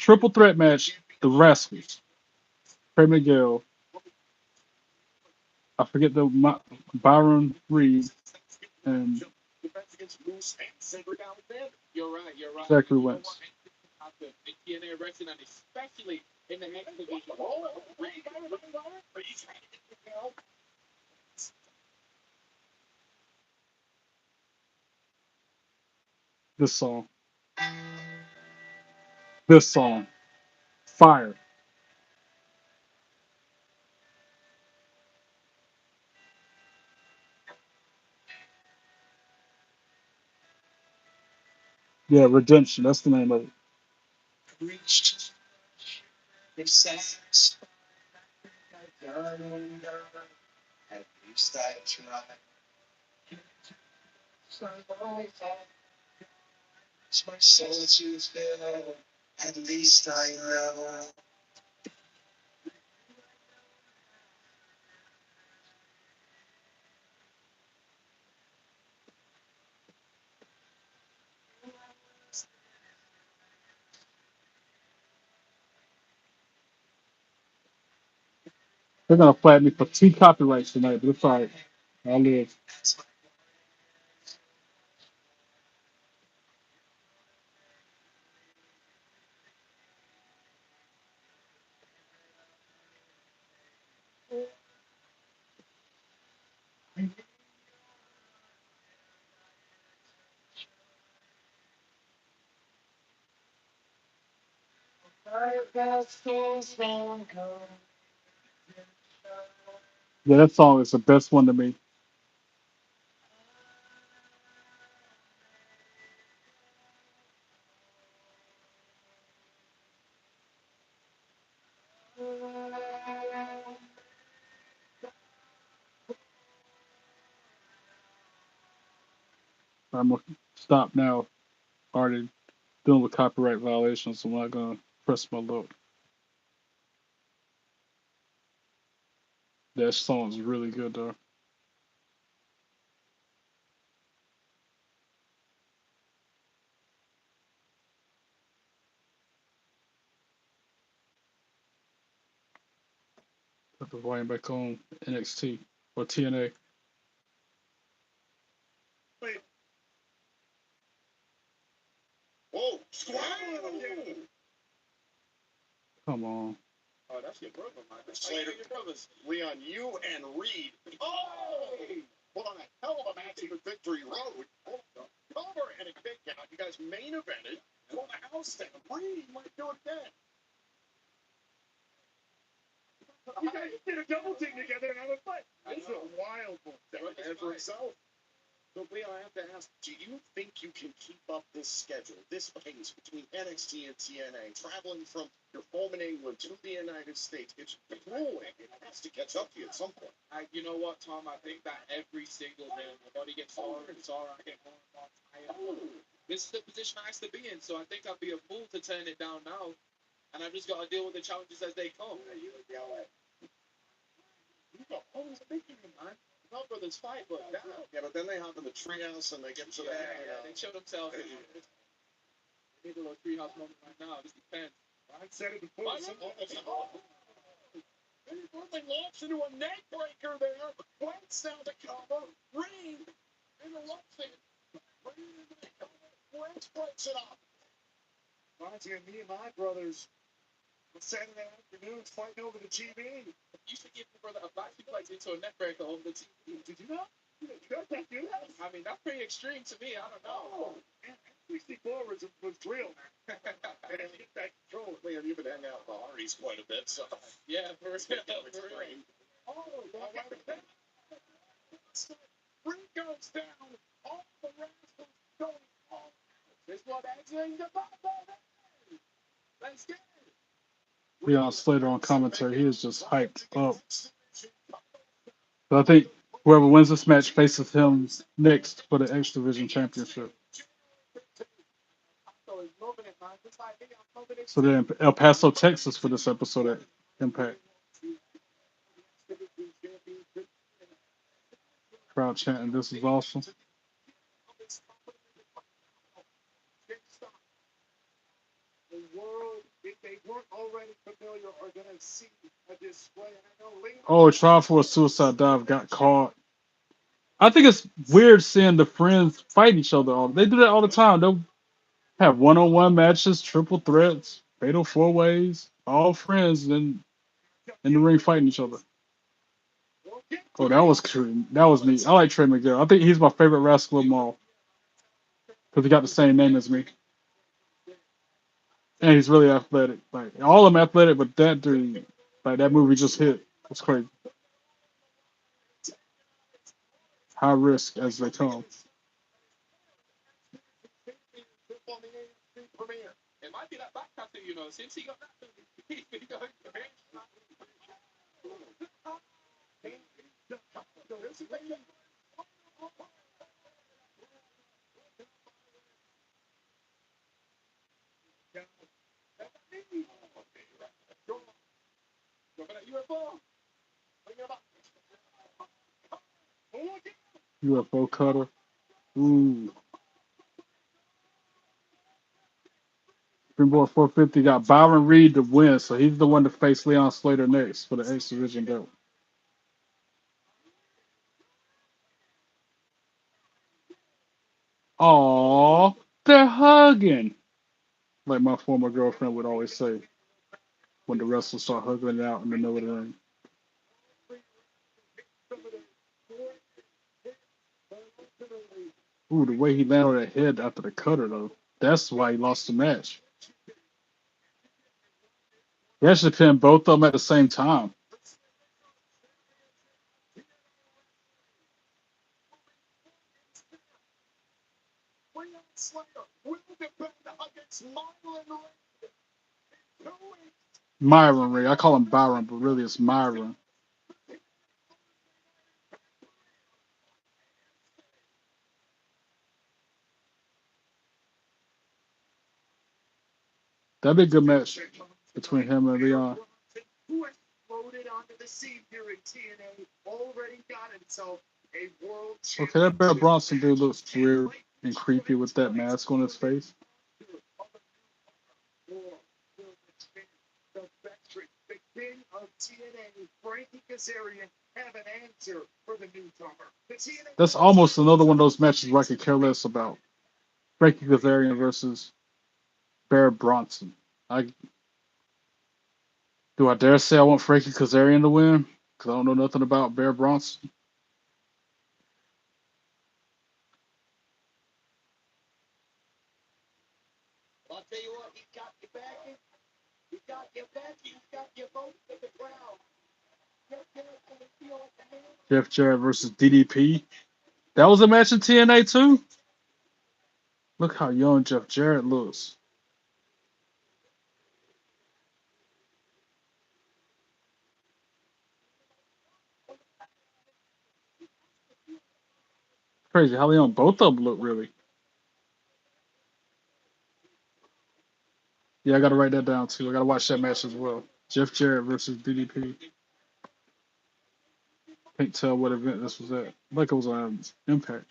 the Rascals. Trey Miguel. I forget Byron Reed and Zachary Wentz. This song. This song. Fire. Yeah, Redemption. That's the name of it. They're gonna flag me for 2 copyrights tonight, but it's alright. I'll live. Yeah, that song is the best one to me. I'm gonna stop now. Already dealing with copyright violations, so I'm not gonna press my luck. That song's really good though. Put the volume back on NXT or TNA. Whoa, squad! Come on. Oh, that's your brother, man. Slater, your brothers. Leon, you and Reed. Oh! Well, on a hell of a match in the Victory Road. Over and a kick out. You guys main evented. Pull the house down. Reed might do it again. You guys did a double team together and have a fight. This is a wild one. And for himself. So, Leon, I have to ask, do you think you can keep up this schedule, this pace between NXT and TNA, traveling from your home in England to the United States? It's grueling. It has to catch up to you at some point. You know what, Tom? I think that every single day my body gets sore, I get more and more tired. This is the position I have to be in, so I think I'd be a fool to turn it down now. And I've just got to deal with the challenges as they come. You got always thinking, man. No brothers fight, but yeah, but then they hop in the treehouse and they get to they show themselves. They need a little treehouse moment right now. This depends. said it before. They launched into a neck breaker there. Wentz now to cover. Reed interrupts it. Reed into the cover. Wentz breaks it up. Reminds me of me and my brothers on Saturday afternoons fighting over the TV. You should give your brother a boxing fight into a neck breaker over the TV. Did you know? You guys not do that? I mean, that's pretty extreme to me. I don't know. Man, 64 was real. And get that control. Man, you've been hanging out with Ari's quite a bit, so. Yeah, for real. Oh, Ring goes down. All the rascals going on. This one exiting the bottom. Let's get it. Leon Slater on commentary, he is just hyped up. But I think whoever wins this match faces him next for the X Division Championship. So they're in El Paso, Texas for this episode at Impact. Crowd chanting, "This is awesome." The world, if they weren't already familiar, are going to see a display. Oh, trying for a suicide dive, got caught. I think it's weird seeing the friends fight each other. They do that all the time. They'll have one-on-one matches, triple threats, fatal four-ways, all friends in the ring fighting each other. Oh, that was cool. That was neat. I like Trey Miguel. I think he's my favorite wrestler of them all because he got the same name as me. And he's really athletic. Like all of them athletic, but that dude, like that movie just hit. It's crazy. High risk as they come. It might be that back tattoo, you know, since he got that. UFO cutter. Ooh. Springboard 450 got Byron Reed to win, so he's the one to face Leon Slater next for the X Division belt. Aww, they're hugging. Like my former girlfriend would always say when the wrestlers start hugging it out in the middle of the ring. Ooh, the way he landed on that head after the cutter, though. That's why he lost the match. He actually pinned both of them at the same time. Myron Ray. I call him Byron, but really it's Myron. That'd be a good match between him and Leon. Who exploded onto the scene here in TNA already got himself a world Okay, that Bear Bronson dude looks weird and creepy with that mask on his face. The king of TNA, Frankie Kazarian, have an answer for the newcomer. That's almost another one of those matches where I could care less about. Frankie Kazarian versus Bear Bronson. Do I dare say I want Frankie Kazarian to win? Because I don't know nothing about Bear Bronson. I'll tell you what, he's got your backing. He's got your backing. He's got your vote in the crowd. Jeff Jarrett versus DDP. That was a match in TNA too. Look how young Jeff Jarrett looks. Crazy how young both of them look, really. Yeah, I gotta write that down too. I gotta watch that match as well. Jeff Jarrett versus DDP. Can't tell what event this was at. Like it was on Impact.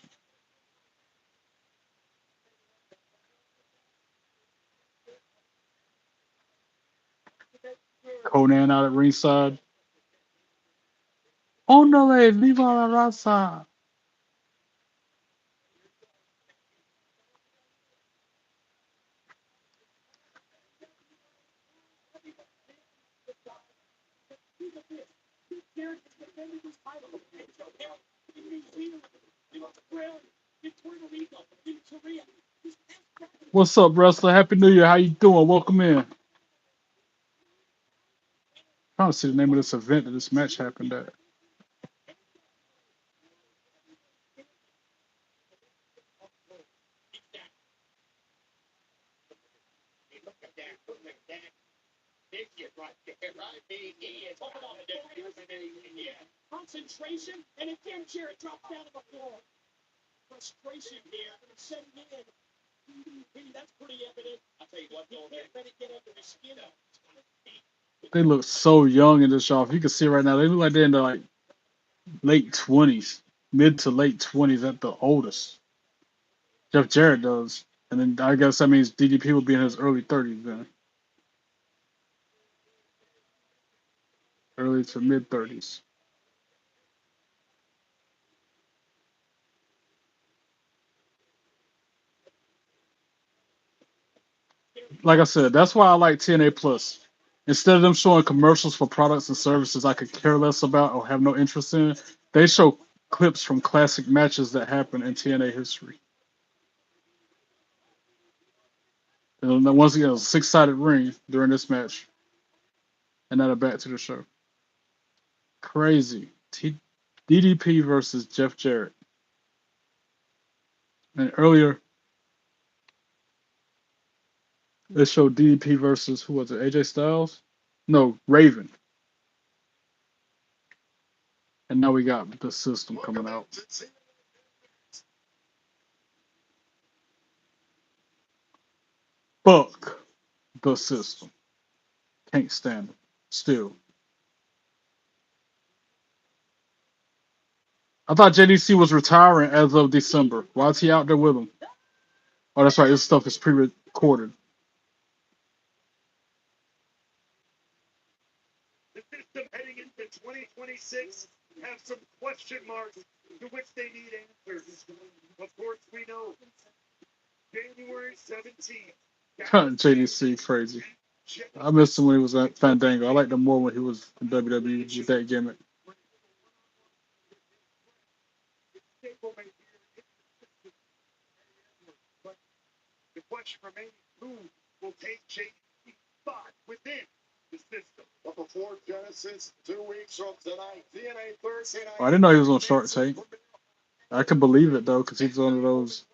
Conan out at ringside. Ondale, viva la raza. What's up, wrestler? Happy New Year. How you doing? Welcome in. Trying to see the name of this event that this match happened at. Concentration, and again, Jarrett dropped down on the floor. Frustration here, setting in. That's pretty evident. I'll tell you what, though, let it get under the skin. They look so young in this show. If you can see right now, they look like they're in the like late 20s, mid to late 20s at the oldest. Jeff Jarrett does. And then I guess that means DDP will be in his early 30s then. Early to mid 30s. Like I said, that's why I like TNA Plus. Instead of them showing commercials for products and services I could care less about or have no interest in, they show clips from classic matches that happened in TNA history. And then once again, it was a 6-sided ring during this match. And now back to the show. Crazy. DDP versus Jeff Jarrett. And earlier, they showed DDP versus, who was it, AJ Styles? No, Raven. And now we got the system coming out. Fuck the system. Can't stand it. Still. I thought JDC was retiring as of December. Why is he out there with him? Oh, that's right. This stuff is pre-recorded. The system heading into 2026 have some question marks to which they need answers. Of course, we know January 17th. JDC crazy. I missed him when he was at Fandango. I liked him more when he was in WWE with that gimmick. But the question remains, who will take JDC's spot within the system? But before Genesis, 2 weeks from tonight, TNA Thursday night. Oh, I didn't know he was on Shark Tank. I could believe it though, because he's one of those,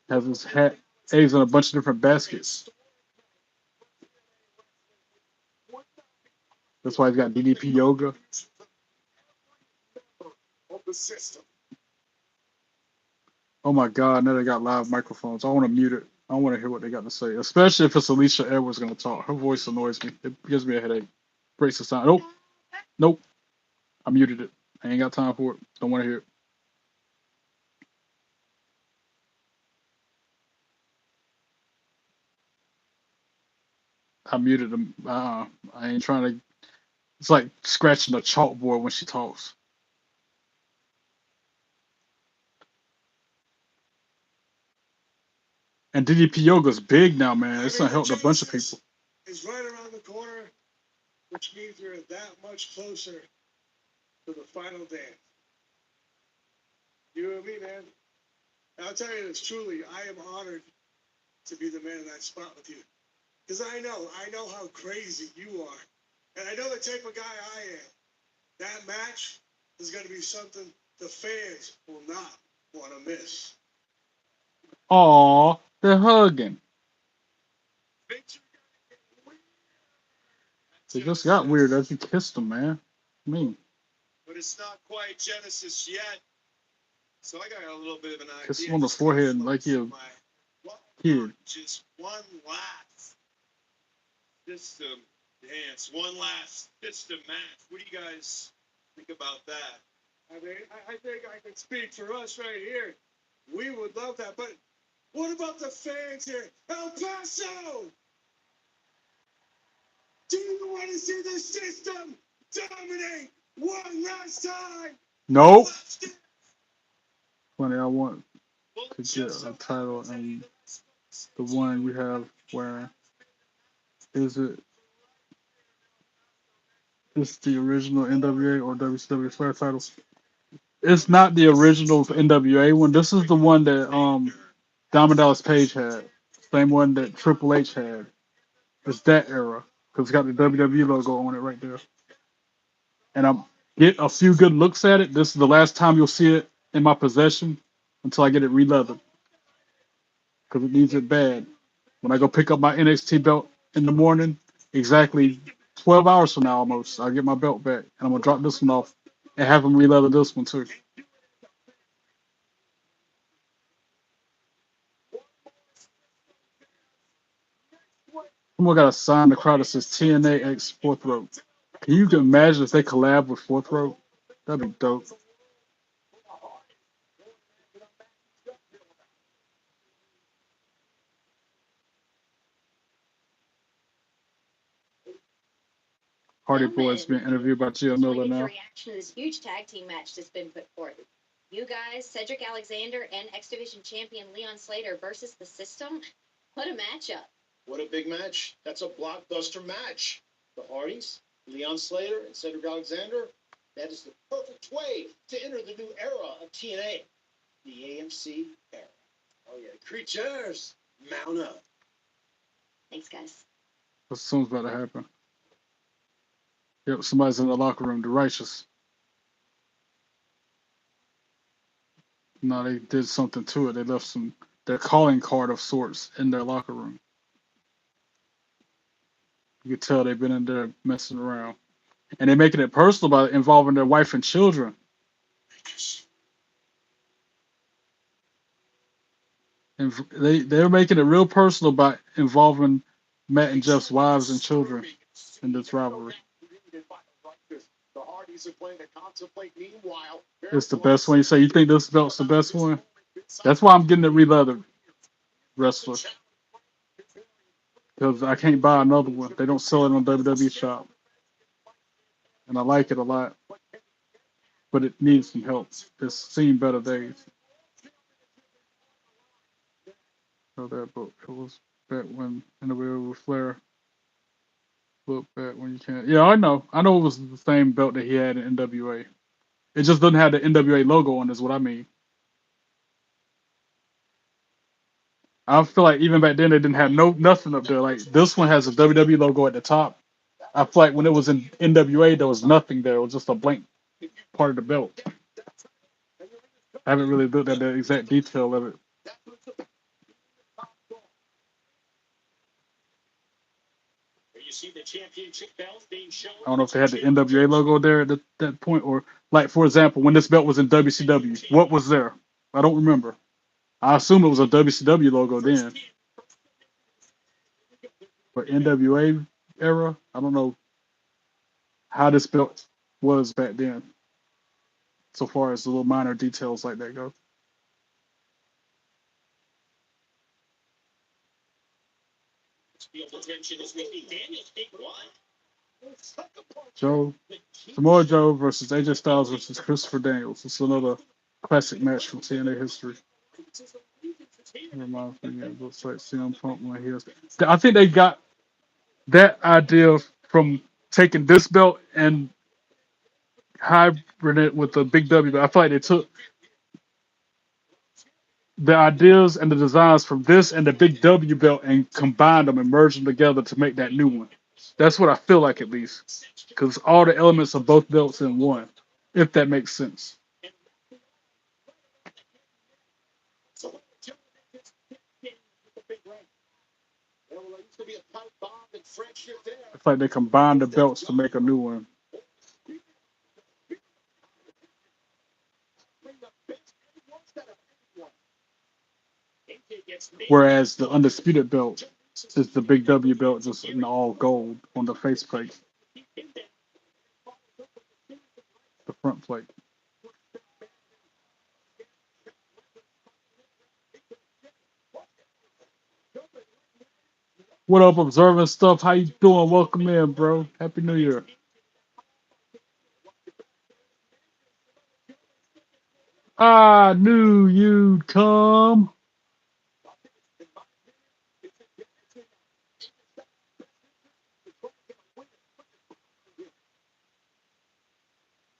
has his hat, eggs in a bunch of different baskets. That's why he's got DDP Yoga. Of the system. Oh my God, now they got live microphones. I want to mute it. I want to hear what they got to say, especially if it's Alicia Edwards going to talk. Her voice annoys me. It gives me a headache. Breaks the sound. Nope. I muted it. I ain't got time for it. Don't want to hear it. I muted them. I ain't trying to. It's like scratching a chalkboard when she talks. And DDP Yoga's big now, man. It's gonna help a bunch of people. Is right around the corner, which means we're that much closer to the final dance. You and me, man. And I'll tell you this, truly, I am honored to be the man in that spot with you. Because I know how crazy you are. And I know the type of guy I am. That match is going to be something the fans will not want to miss. Aw, they're hugging. It just got weird as he kissed him, man. Me. But it's not quite Genesis yet. So I got a little bit of an idea. Kiss him on the forehead like he a kid. Just one last system dance. One last system match. What do you guys think about that? I mean, I think I can speak for us right here. We would love that. But what about the fans here? El Paso! Do you want to see the system dominate one last time? Nope. Funny, I want to get a title and the one you have where is it this the original NWA or WCW Flair title? It's not the original NWA one. This is the one that Diamond Dallas Page had. Same one that Triple H had. It's that era. Because it's got the WWE logo on it right there. And I'm get a few good looks at it. This is the last time you'll see it in my possession until I get it re-leathered. Because it needs it bad. When I go pick up my NXT belt in the morning, exactly 12 hours from now almost, I'll get my belt back. And I'm going to drop this one off and have them re-leather this one too. Someone got a sign in the crowd that says TNA X Fourth Row. Can you imagine if they collab with Fourth Row? That'd be dope. Hardy Boys being interviewed by Gia Miller now. Reaction to this huge tag team match that's been put forth. You guys, Cedric Alexander and X Division champion Leon Slater versus the System. What a matchup. What a big match. That's a blockbuster match. The Hardys, Leon Slater, and Cedric Alexander. That is the perfect way to enter the new era of TNA. The AMC era. Oh, yeah. Creatures, mount up. Thanks, guys. What's soon's about to happen? Yep, somebody's in the locker room. The Righteous. No, they did something to it. They left their calling card of sorts in their locker room. You can tell they've been in there messing around. And they're making it personal by involving their wife and children. And they're making it real personal by involving Matt and Jeff's wives and children in this rivalry. It's the best one. You say you think this belt's the best one? That's why I'm getting it re-leathered, wrestler. Because I can't buy another one. They don't sell it on WWE Shop. And I like it a lot. But it needs some help. It's seen better days. So that book, it was back when NWA with Flair. Look back when you can't. Yeah, I know. I know it was the same belt that he had in NWA. It just doesn't have the NWA logo on, is what I mean. I feel like even back then they didn't have nothing up there. Like this one has a WWE logo at the top. I feel like when it was in NWA there was nothing there. It was just a blank part of the belt. I haven't really looked at the exact detail of it. I don't know if they had the NWA logo there at that point, or like for example, when this belt was in WCW, what was there? I don't remember. I assume it was a WCW logo then. But NWA era, I don't know how this belt was back then. So far as the little minor details like that go. Samoa Joe versus AJ Styles versus Christopher Daniels. It's another classic match from TNA history. It reminds me, it looks like CM Punk when he was. I think they got that idea from taking this belt and hybrid it with the Big W. But I feel like they took the ideas and the designs from this and the Big W belt and combined them and merged them together to make that new one. That's what I feel like, at least, because all the elements of both belts in one, if that makes sense. It's like they combined the belts to make a new one. Whereas the undisputed belt is the Big W belt, just in all gold on the faceplate, the front plate. What up, observing stuff? How you doing? Welcome in, bro. Happy New Year. I knew you'd come.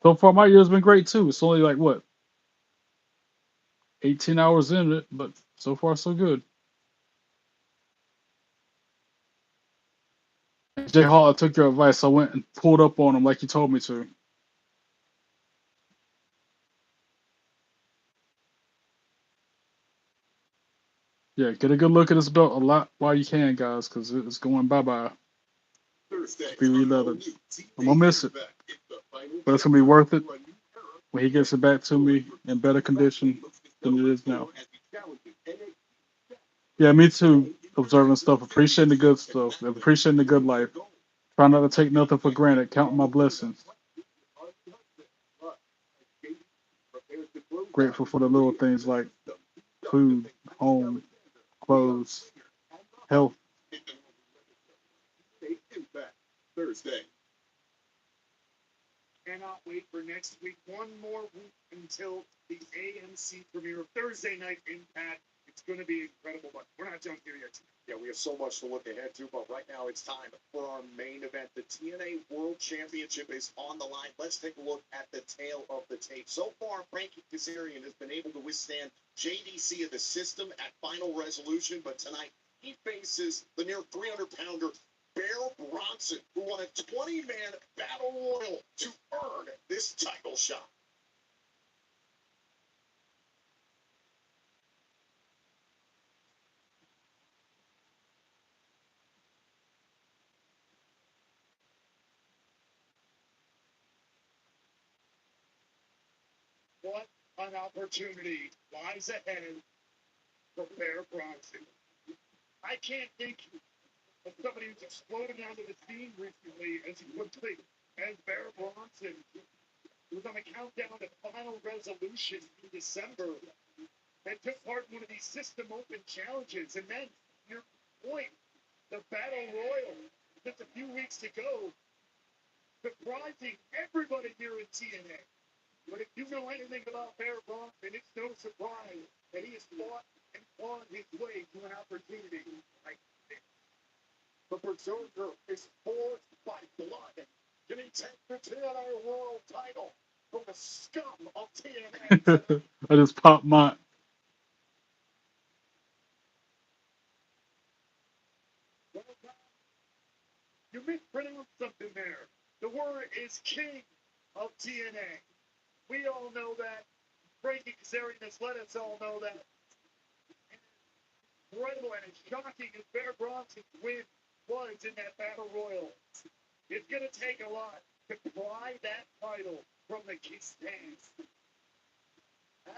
So far, my year's been great too. It's only like what, 18 hours in it, but so far so good. Jay Hall, I took your advice. I went and pulled up on him like you told me to. Yeah, get a good look at this belt a lot while you can, guys, because it's going bye bye. Be releathered. I'm gonna miss it, but it's gonna be worth it when he gets it back to me in better condition than it is now. Yeah, me too. Observing stuff, appreciating the good stuff, appreciating the good life. Try not to take nothing for granted. Counting my blessings. Grateful for the little things like food, home, clothes, health. Cannot wait for next week. One more week until the AMC premiere of Thursday Night Impact. It's going to be incredible, but we're not done here yet. Yeah, we have so much to look ahead to, but right now it's time for our main event. The TNA World Championship is on the line. Let's take a look at the tail of the tape. So far, Frankie Kazarian has been able to withstand JDC of the system at Final Resolution, but tonight he faces the near 300-pounder Bear Bronson, who won a 20-man battle royal to earn this title shot. What an opportunity lies ahead for Bear Bronson. I can't think of somebody who's exploded onto the scene recently as quickly as Bear Bronson. He was on the countdown to Final Resolution in December and took part in one of these System Open challenges. And then, your point, the Battle Royal, just a few weeks to go, surprising everybody here in TNA. But if you know anything about Bear Bronson, it's no surprise that he has fought and clawed his way to an opportunity like this. The Berserker is forced by blood. Can he take the TNA World title from the scum of TNA? I just popped my. You mispronounced something there. The word is King of TNA. We all know that. Frankie Kazarian has let us all know that. Incredible and as shocking as Bear Bronson's win was in that battle royal. It's going to take a lot to pry that title from the Kazarians.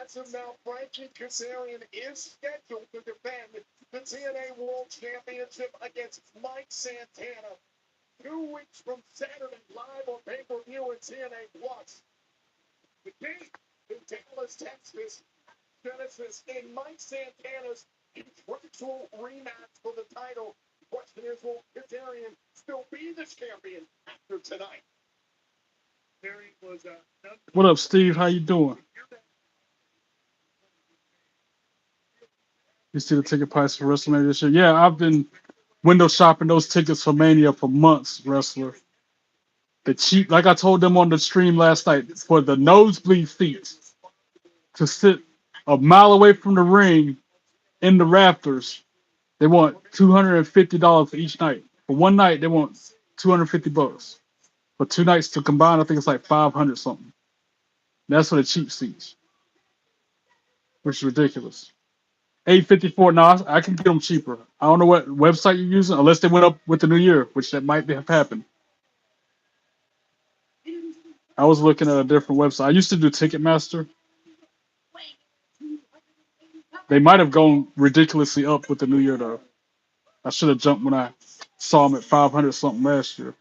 As of now, Frankie Kazarian is scheduled to defend the TNA World Championship against Mike Santana 2 weeks from Saturday, live on pay-per-view and TNA Plus. The game in Dallas, Texas, Genesis, in Mike Santana's contractual rematch for the title. Question is, will Kazarian still be the champion after tonight? What up, Steve? How you doing? You see the ticket price for WrestleMania this year? Yeah, I've been window shopping those tickets for Mania for months, wrestler. The cheap, like I told them on the stream last night, for the nosebleed seats to sit a mile away from the ring in the rafters, they want $250 for each night. For one night, they want $250. For 2 nights to combine, I think it's like 500 something. That's for the cheap seats, which is ridiculous. 854. No, I can get them cheaper. I don't know what website you're using, unless they went up with the new year, which that might have happened. I was looking at a different website. I used to do Ticketmaster. They might have gone ridiculously up with the new year, though. I should have jumped when I saw them at 500 something last year.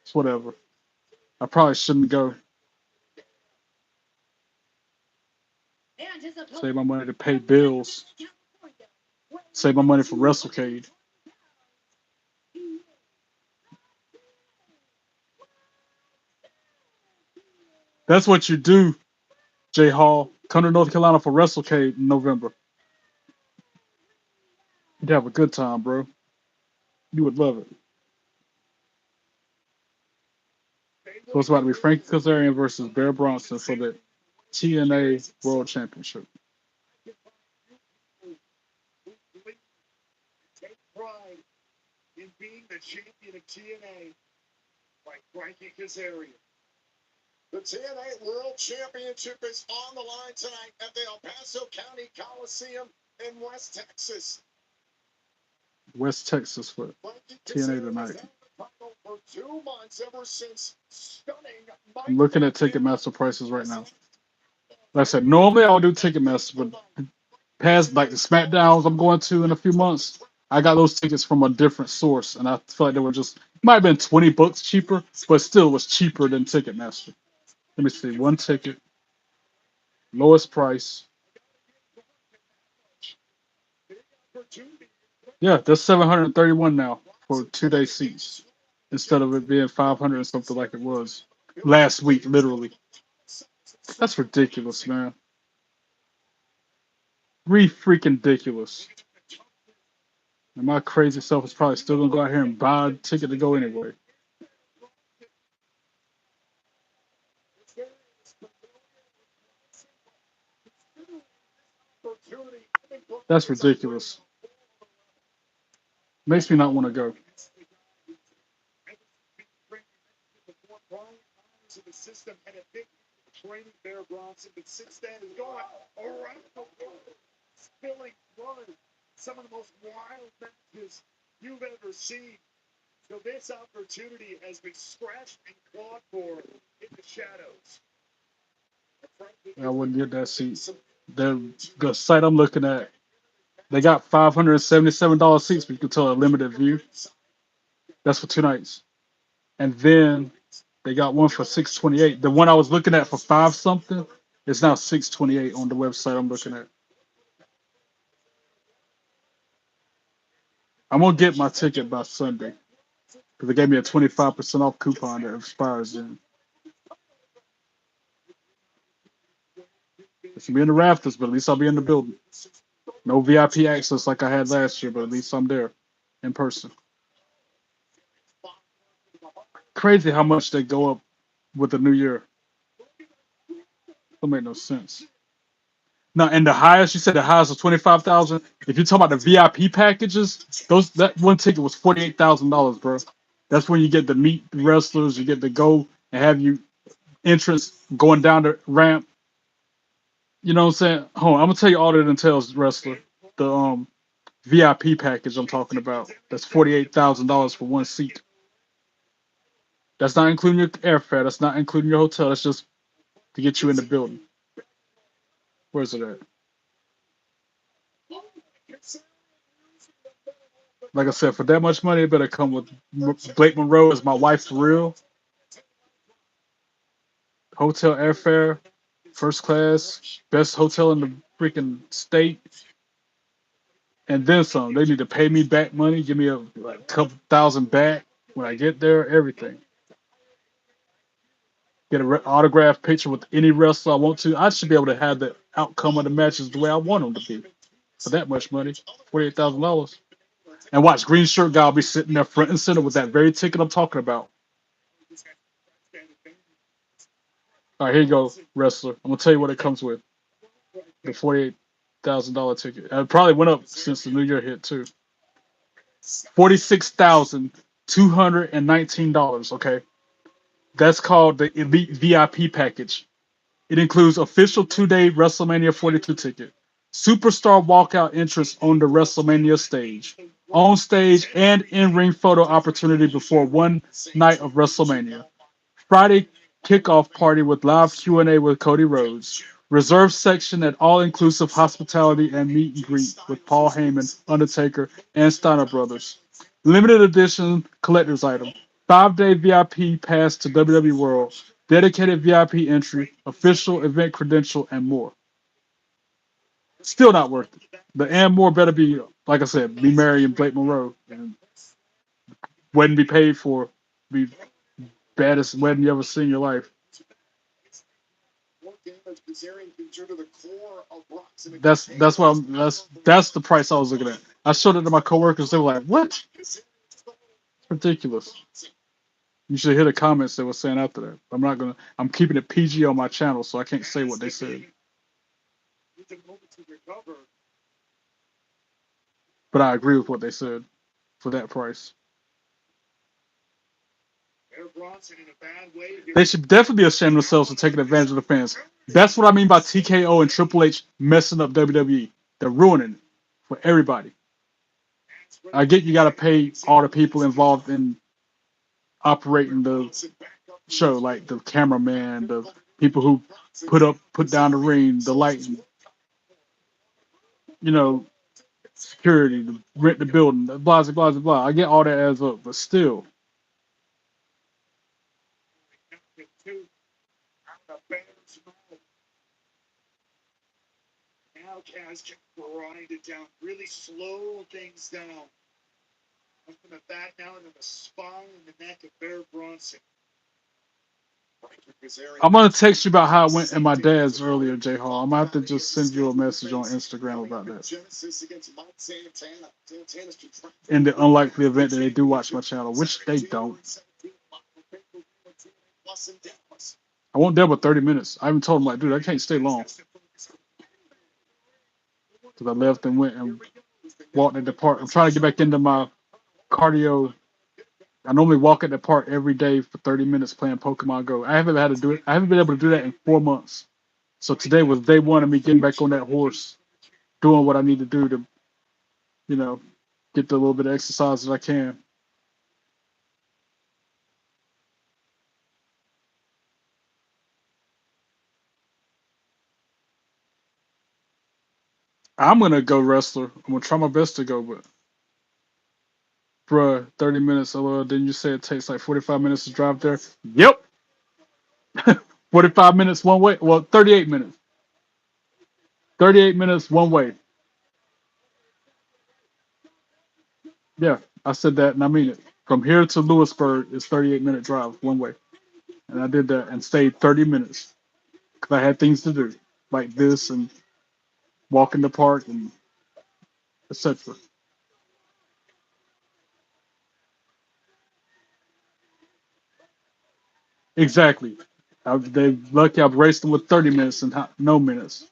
It's whatever. I probably shouldn't go. Save my money to pay bills. Save my money for WrestleCade. That's what you do, Jay Hall. Come to North Carolina for WrestleCade in November. You'd have a good time, bro. You would love it. So it's about to be Frankie Kazarian versus Bear Bronson for the TNA World Championship. Take pride in being the champion of TNA like Frankie Kazarian. The TNA World Championship is on the line tonight at the El Paso County Coliseum in West Texas. West Texas for TNA tonight. For 2 months ever since stunning. I'm looking at Ticketmaster prices right now. Like I said, normally I would do Ticketmaster, but past like the SmackDowns I'm going to in a few months, I got those tickets from a different source, and I feel like they were just might have been $20 cheaper, but still was cheaper than Ticketmaster. Let me see, one ticket, lowest price. Yeah, that's 731 now for 2-day seats instead of it being 500 or something like it was last week, literally. That's ridiculous, man. Freaking ridiculous. And my crazy self is probably still gonna go out here and buy a ticket to go anyway. That's ridiculous. Makes me not want to go. The system had a big training Bear Bronson, but since then is going around the world, spilling blood. Some of the most wild matches you've ever seen. So this opportunity has been scratched and clawed for in the shadows. I wouldn't get that seat. The site I'm looking at, they got $577 seats, but you can tell a limited view. That's for 2 nights. And then they got one for $628. The one I was looking at for 5 something is now $628 on the website I'm looking at. I'm gonna get my ticket by Sunday because they gave me a 25% off coupon that expires in. It's gonna be in the rafters, but at least I'll be in the building. No VIP access like I had last year, but at least I'm there in person. Crazy how much they go up with the new year. Don't make no sense. Now, and the highest, you said the highest was 25,000. If you're talking about the VIP packages, that one ticket was $48,000, bro. That's when you get to meet the wrestlers, you get to go and have you entrance going down the ramp. You know what I'm saying? Hold on, I'm gonna tell you all that entails, wrestler. The VIP package I'm talking about. That's $48,000 for one seat. That's not including your airfare. That's not including your hotel. That's just to get you in the building. Where's it at? Like I said, for that much money, it better come with Blake Monroe as my wife for real. Hotel airfare, first class, best hotel in the freaking state, and then some. They need to pay me back money, give me a couple thousand back when I get there, everything. Get an autographed picture with any wrestler I want to. I should be able to have the outcome of the matches the way I want them to be. For that much money, $48,000. And watch, Green Shirt Guy will be sitting there front and center with that very ticket I'm talking about. All right, here you go, wrestler. I'm gonna tell you what it comes with. The $48,000 ticket. It probably went up since the new year hit too. $46,219. Okay, that's called the Elite VIP package. It includes official 2-day WrestleMania 42 ticket, superstar walkout entrance on the WrestleMania stage, on stage and in-ring photo opportunity before one night of WrestleMania, Friday kickoff party with live Q&A with Cody Rhodes, reserved section at all-inclusive hospitality and meet and greet with Paul Heyman, Undertaker, and Steiner Brothers, limited edition collector's item, 5-day VIP pass to WWE World, dedicated VIP entry, official event credential, and more. Still not worth it. The and more better be, like I said, be marrying Blake Monroe and wedding be paid for, be baddest wedding you ever seen in your life. That's why that's the price I was looking at. I showed it to my coworkers. They were like, "What? It's ridiculous." You should hear the comments they were saying after that. I'm not gonna. I'm keeping it PG on my channel, so I can't say what they said. But I agree with what they said for that price. They should definitely be ashamed of themselves for taking advantage of the fans. That's what I mean by TKO and Triple H messing up WWE. They're ruining it for everybody. I get you got to pay all the people involved in operating the show, like the cameraman, the people who put down the ring, the lighting, you know, security, the rent the building, blah blah blah blah. I get all that adds up, but still, I'm gonna text you about how it went in my dad's earlier, J Hall. I'm gonna have to just send you a message on Instagram about that. In the unlikely event that they do watch my channel, which they don't. I won't there but 30 minutes. I even told him like, dude, I can't stay long. Because I left and went and walked at the park. I'm trying to get back into my cardio. I normally walk at the park every day for 30 minutes playing Pokemon Go. I haven't had to do it. I haven't been able to do that in 4 months. So today was day one of me getting back on that horse, doing what I need to do to, you know, get the little bit of exercise that I can. I'm gonna go wrestler. I'm gonna try my best to go, but bruh, 30 minutes. Didn't you say it takes like 45 minutes to drive there? Yep. 45 minutes one way. Well, 38 minutes. 38 minutes one way. Yeah, I said that and I mean it. From here to Lewisburg is 38-minute drive one way. And I did that and stayed 30 minutes because I had things to do like this and walk in the park and etc. Exactly. They lucky I've raced them with 30 minutes and no minutes.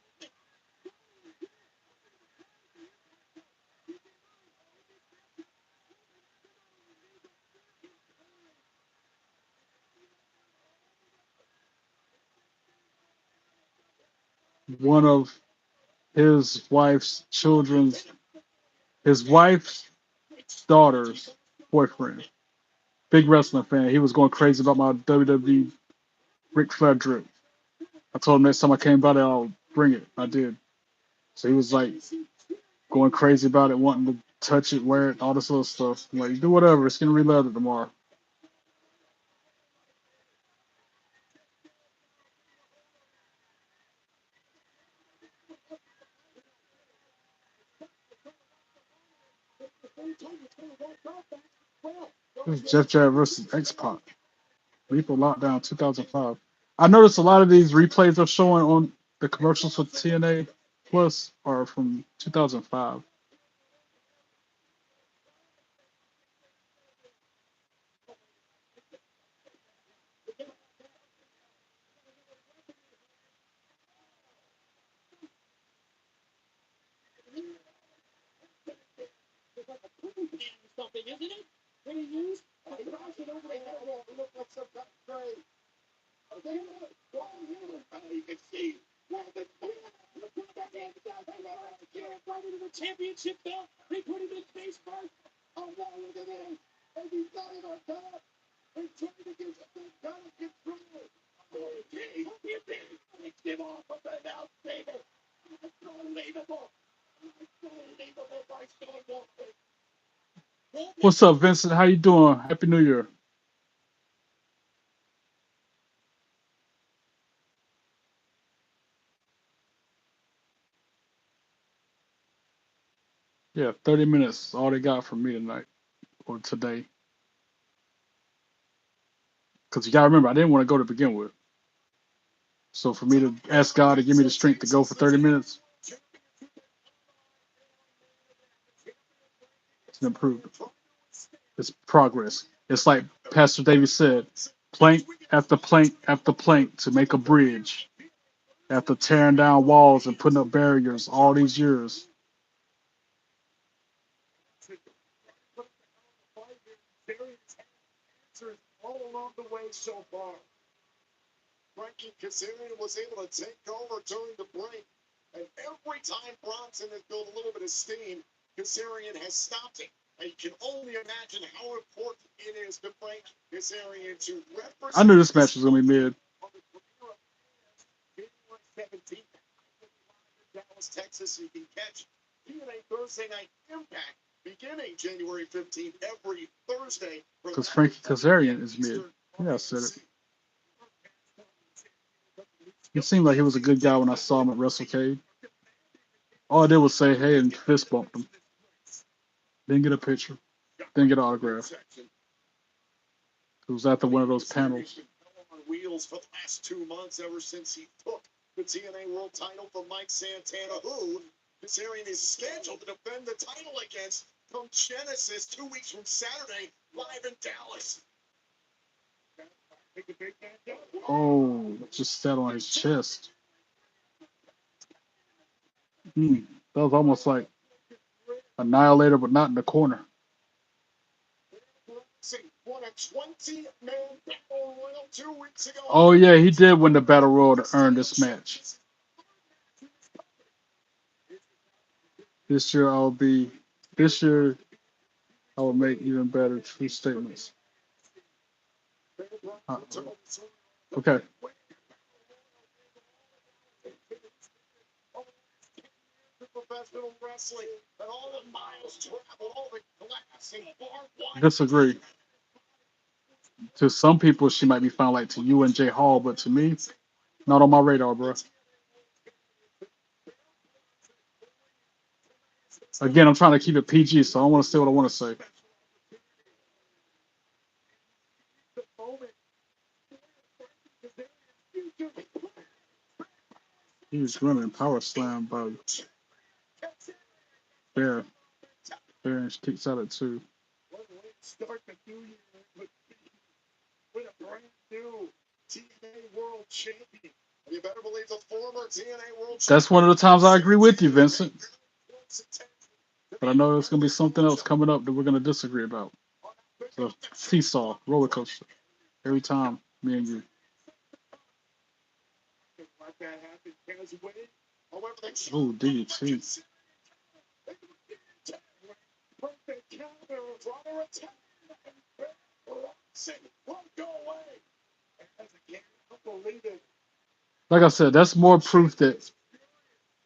One of his wife's children's, his wife's daughter's boyfriend, big wrestling fan. He was going crazy about my WWE Ric Flair drip. I told him next time I came by there, I'll bring it. I did. So he was like going crazy about it, wanting to touch it, wear it, all this other stuff. I'm like, do whatever. It's getting re-leathered tomorrow. This is Jeff Jarrett versus X-Pac. Lethal Lockdown 2005. I noticed a lot of these replays are showing on the commercials for TNA Plus are from 2005. What's up, Vincent? How you doing? Happy New Year. Yeah, 30 minutes is all they got from me tonight or today. Because you gotta remember, I didn't want to go to begin with. So for me to ask God to give me the strength to go for 30 minutes, it's an improvement. It's progress. It's like Pastor David said, plank after plank after plank to make a bridge. After tearing down walls and putting up barriers all these years. All along the way so far. Frankie Kazarian was able to take over during the break. And every time Bronson has built a little bit of steam, Kazarian has stopped it. And you can only imagine how important it is to Frankie Kazarian to represent. I knew this match was gonna be mid. Dallas, Texas, you can catch TNA Thursday Night Impact beginning January 15th every Thursday. Because Frankie Kazarian is mid. Yeah, I said it. He seemed like he was a good guy when I saw him at WrestleCade. All I did was say hey and fist bumped him. Didn't get a picture. Didn't get an autograph. It was after one of those panels. On wheels for the last 2 months ever since he took the TNA World title from Mike Santana, who Kazarian is scheduled to defend the title against from Genesis 2 weeks from Saturday, live in Dallas. Oh, just sat on his chest. That was almost like Annihilator, but not in the corner. Oh yeah, he did win the Battle Royal to earn this match. This year I will make even better true statements. Okay. Professional wrestling and all the miles traveled, all the glass and barbed wire. Disagree. To some people, she might be found like to you and Jay Hall, but to me, not on my radar, bro. Again, I'm trying to keep it PG, so I don't want to say what I want to say. He was running power slam by Bear. Bear and kicks out at 2. Start the new year with a brand new TNA World Champion. You better believe the former TNA World Champion. That's one of the times I agree with you, Vincent. But I know there's going to be something else coming up that we're going to disagree about. So, seesaw, roller coaster. Every time, me and you. Oh, DDT. Like I said, that's more proof that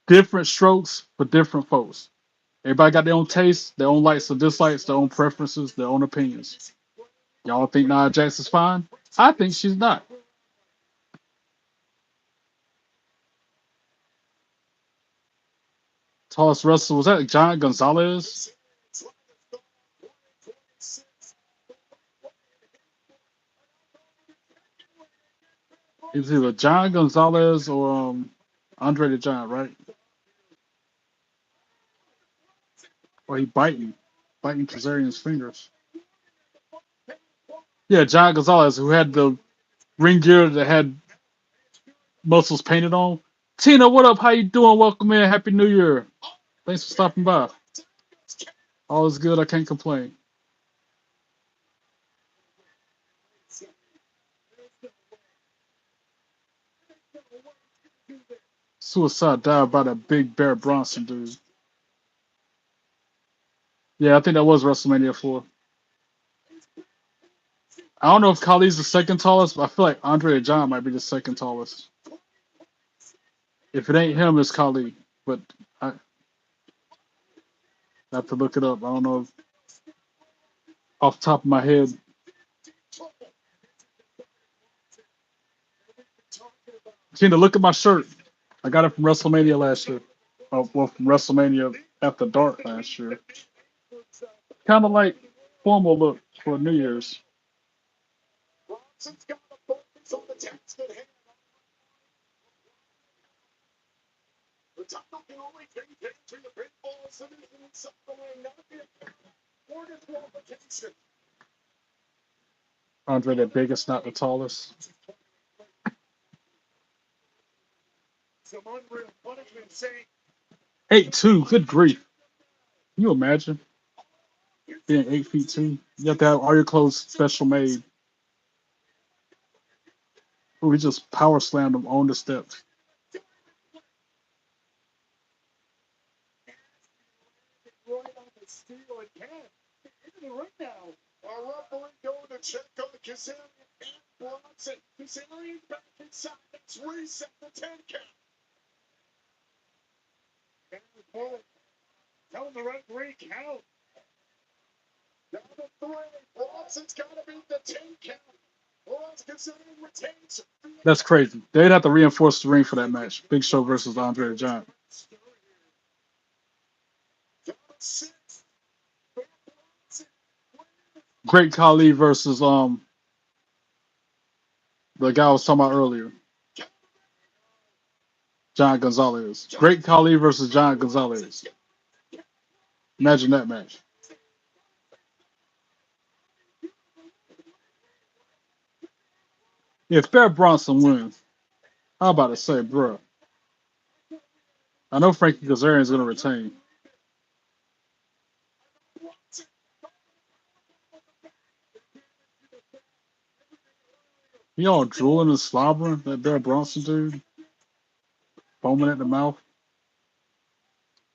different strokes for different folks. Everybody got their own taste, their own likes or dislikes, their own preferences, their own opinions. Y'all think Nia Jax is fine? I think she's not. Tallest wrestler, was that Giant Gonzalez? It was either Giant Gonzalez or Andre the Giant, right? Or he biting Kazarian's fingers. Yeah, Giant Gonzalez, who had the ring gear that had muscles painted on. Tina, what up? How you doing? Welcome in. Happy New Year. Thanks for stopping by. All is good. I can't complain. Suicide dive by that big Bear Bronson dude. Yeah, I think that was WrestleMania 4. I don't know if Khali's the second tallest, but I feel like Andre the Giant might be the second tallest. If it ain't him, it's Khali. But I have to look it up. I don't know if, off the top of my head. Tina, look at my shirt. I got it from WrestleMania last year. Oh, well, from WrestleMania after dark last year. Kind of like formal look for New Year's. Bronson's got to focus on the task at hand. The title can only take entry to pinfall submission and something not be or disqualification. Andre the biggest, not the tallest. Some unreal punishment saying 8'2", good grief. Can you imagine being 8'2"? You have to have all your clothes special made. We just power slammed him on the steps. right on the steel and can. Even right now, our referee going to check on Kazarian and Bronson. Kazarian back inside. Let's reset the 10 count. And the bullet. Tell the referee count. Down to 3. Bronson's got to beat the 10 count. Or else Kazarian retains. That's crazy. They'd have to reinforce the ring for that match. Big Show versus Andre the Giant. Great Khali versus the guy I was talking about earlier. John Gonzalez. Great Khali versus John Gonzalez. Imagine that match. If Bear Bronson wins, how about to say, bro? I know Frankie Kazarian is going to retain. He all drooling and slobbering, that Bear Bronson dude. Foaming at the mouth.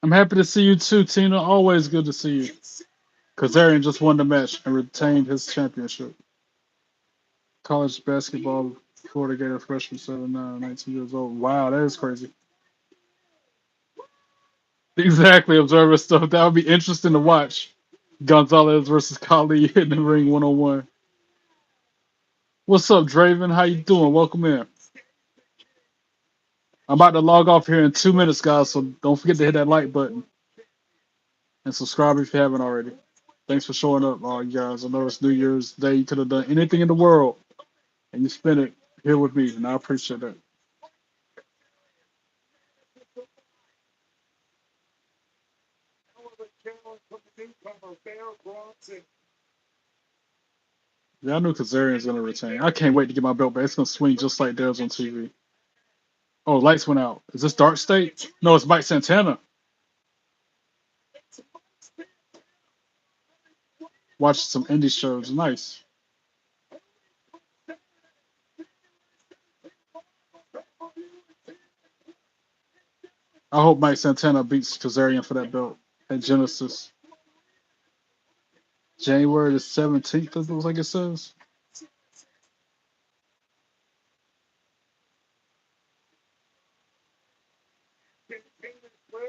I'm happy to see you too, Tina. Always good to see you. Kazarian just won the match and retained his championship. College basketball, Florida Gator freshman, 7'9", 19 years old. Wow, that is crazy. Exactly, Observer stuff. That would be interesting to watch. Gonzalez versus Khali in the ring 1-on-1. What's up, Draven? How you doing? Welcome in. I'm about to log off here in 2 minutes, guys, so don't forget to hit that like button. And subscribe if you haven't already. Thanks for showing up, all you guys. I know it's New Year's Day. You could have done anything in the world, and you spent it here with me, and I appreciate that. Yeah, I knew Kazarian's going to retain. I can't wait to get my belt back. It's going to swing just like theirs on TV. Oh, lights went out. Is this Dark State? No, it's Mike Santana. Watch some indie shows. Nice. I hope Mike Santana beats Kazarian for that belt at Genesis. January the 17th, it looks like it says.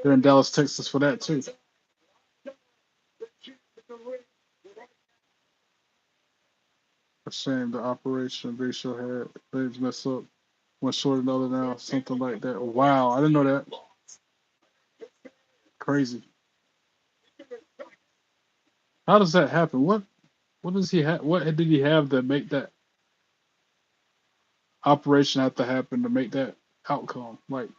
They're in Dallas, Texas for that too. A shame the operation Big Show had things messed up. One short another now, something like that. Wow, I didn't know that. Crazy. How does that happen? What does he have? What did he have to make that operation have to happen to make that outcome? Like,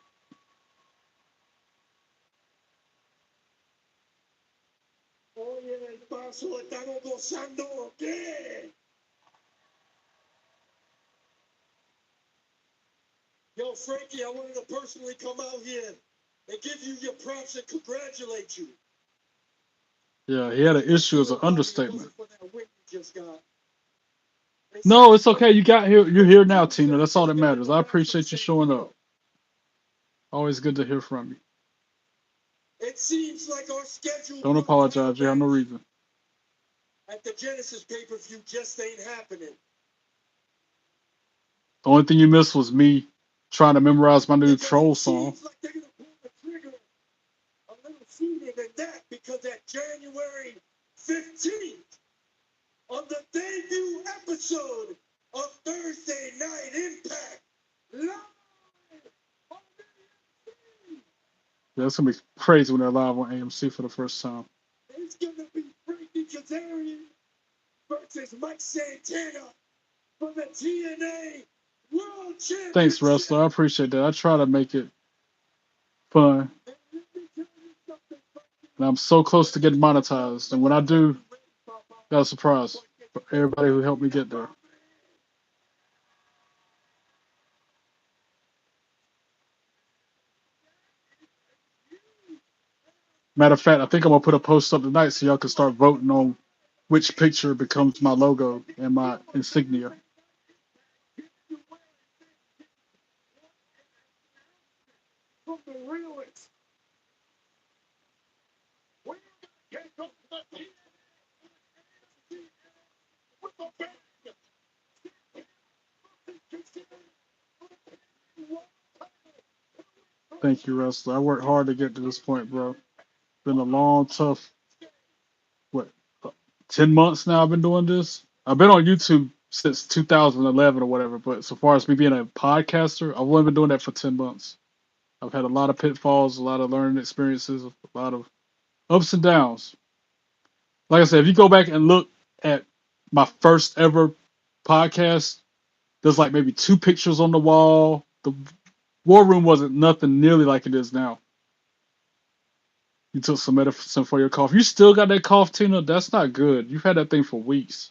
Yo, Frankie, I wanted to personally come out here and give you your props and congratulate you. yeah, he had an issue as an understatement. No, it's okay. You got here. You're here now, Tina. That's all that matters. I appreciate you showing up. Always good to hear from you. It seems like our schedule. Don't apologize. You have no reason. At the Genesis pay-per-view just ain't happening. The only thing you missed was me trying to memorize my new troll song. Seems like they're gonna pull the trigger a little sooner than that because at January 15th, on the debut episode of Thursday Night Impact, live on the Yeah, it's gonna be crazy when they're live on AMC for the first time. It's gonna be Frankie Kazarian versus Mike Santana for the TNA World Championship. Thanks, wrestler. I appreciate that. I try to make it fun. And I'm so close to getting monetized. And when I do, got a surprise for everybody who helped me get there. Matter of fact, I think I'm gonna put a post up tonight so y'all can start voting on which picture becomes my logo and my insignia. From the realest. We're gonna take up the TNA with the band. Thank you, wrestler. I worked hard to get to this point, bro. Been a long, tough, what, 10 months now I've been doing this. I've been on YouTube since 2011 or whatever, but so far as me being a podcaster, I've only been doing that for 10 months. I've had a lot of pitfalls, a lot of learning experiences, a lot of ups and downs. Like I said, if you go back and look at my first ever podcast, there's like maybe 2 pictures on the wall. The war room wasn't nothing nearly like it is now. You took some medicine for your cough. You still got that cough, Tina? That's not good. You've had that thing for weeks.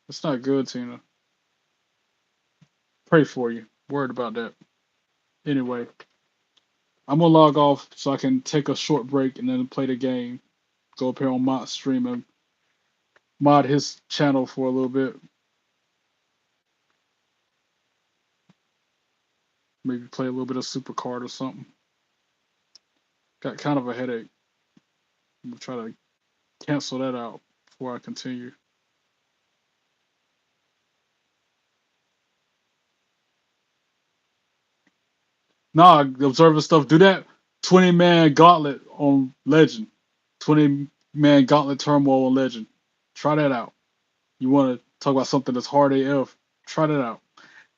That's not good, Tina. Pray for you. Worried about that. Anyway, I'm gonna log off so I can take a short break and then play the game. Go up here on mod stream and mod his channel for a little bit. Maybe play a little bit of Supercard or something. Got kind of a headache. I'm gonna try to cancel that out before I continue. Nah, observer stuff. Do that 20-man gauntlet on Legend. 20-man gauntlet turmoil on Legend. Try that out. You want to talk about something that's hard AF? Try that out.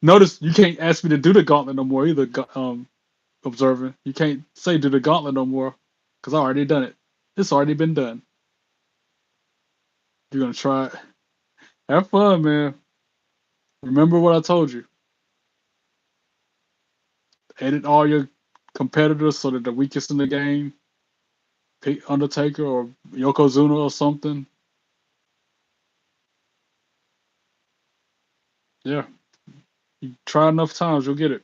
Notice you can't ask me to do the gauntlet no more either. Observing, you can't say do the gauntlet no more because I already done it. It's already been done. You're gonna try it. Have fun, man. Remember what I told you. Edit all your competitors so that the weakest in the game, pick Undertaker or Yokozuna or something. Yeah, you try enough times, you'll get it.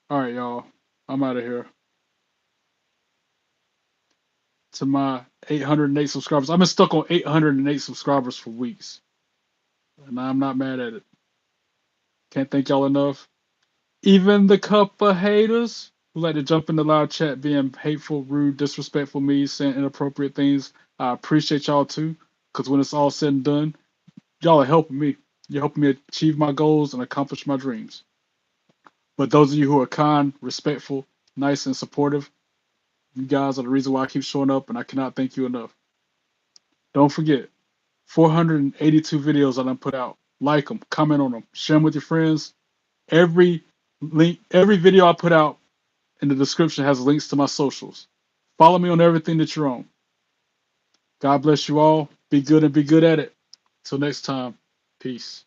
All right, y'all. I'm out of here. To my 808 subscribers. I've been stuck on 808 subscribers for weeks, and I'm not mad at it. Can't thank y'all enough. Even the couple haters who like to jump in the live chat being hateful, rude, disrespectful, me saying inappropriate things. I appreciate y'all too, because when it's all said and done, y'all are helping me. You're helping me achieve my goals and accomplish my dreams. But those of you who are kind, respectful, nice, and supportive, you guys are the reason why I keep showing up, and I cannot thank you enough. Don't forget, 482 videos that I put out. Like them, comment on them, share them with your friends. Every link, every video I put out in the description has links to my socials. Follow me on everything that you're on. God bless you all. Be good and be good at it. Till next time, peace.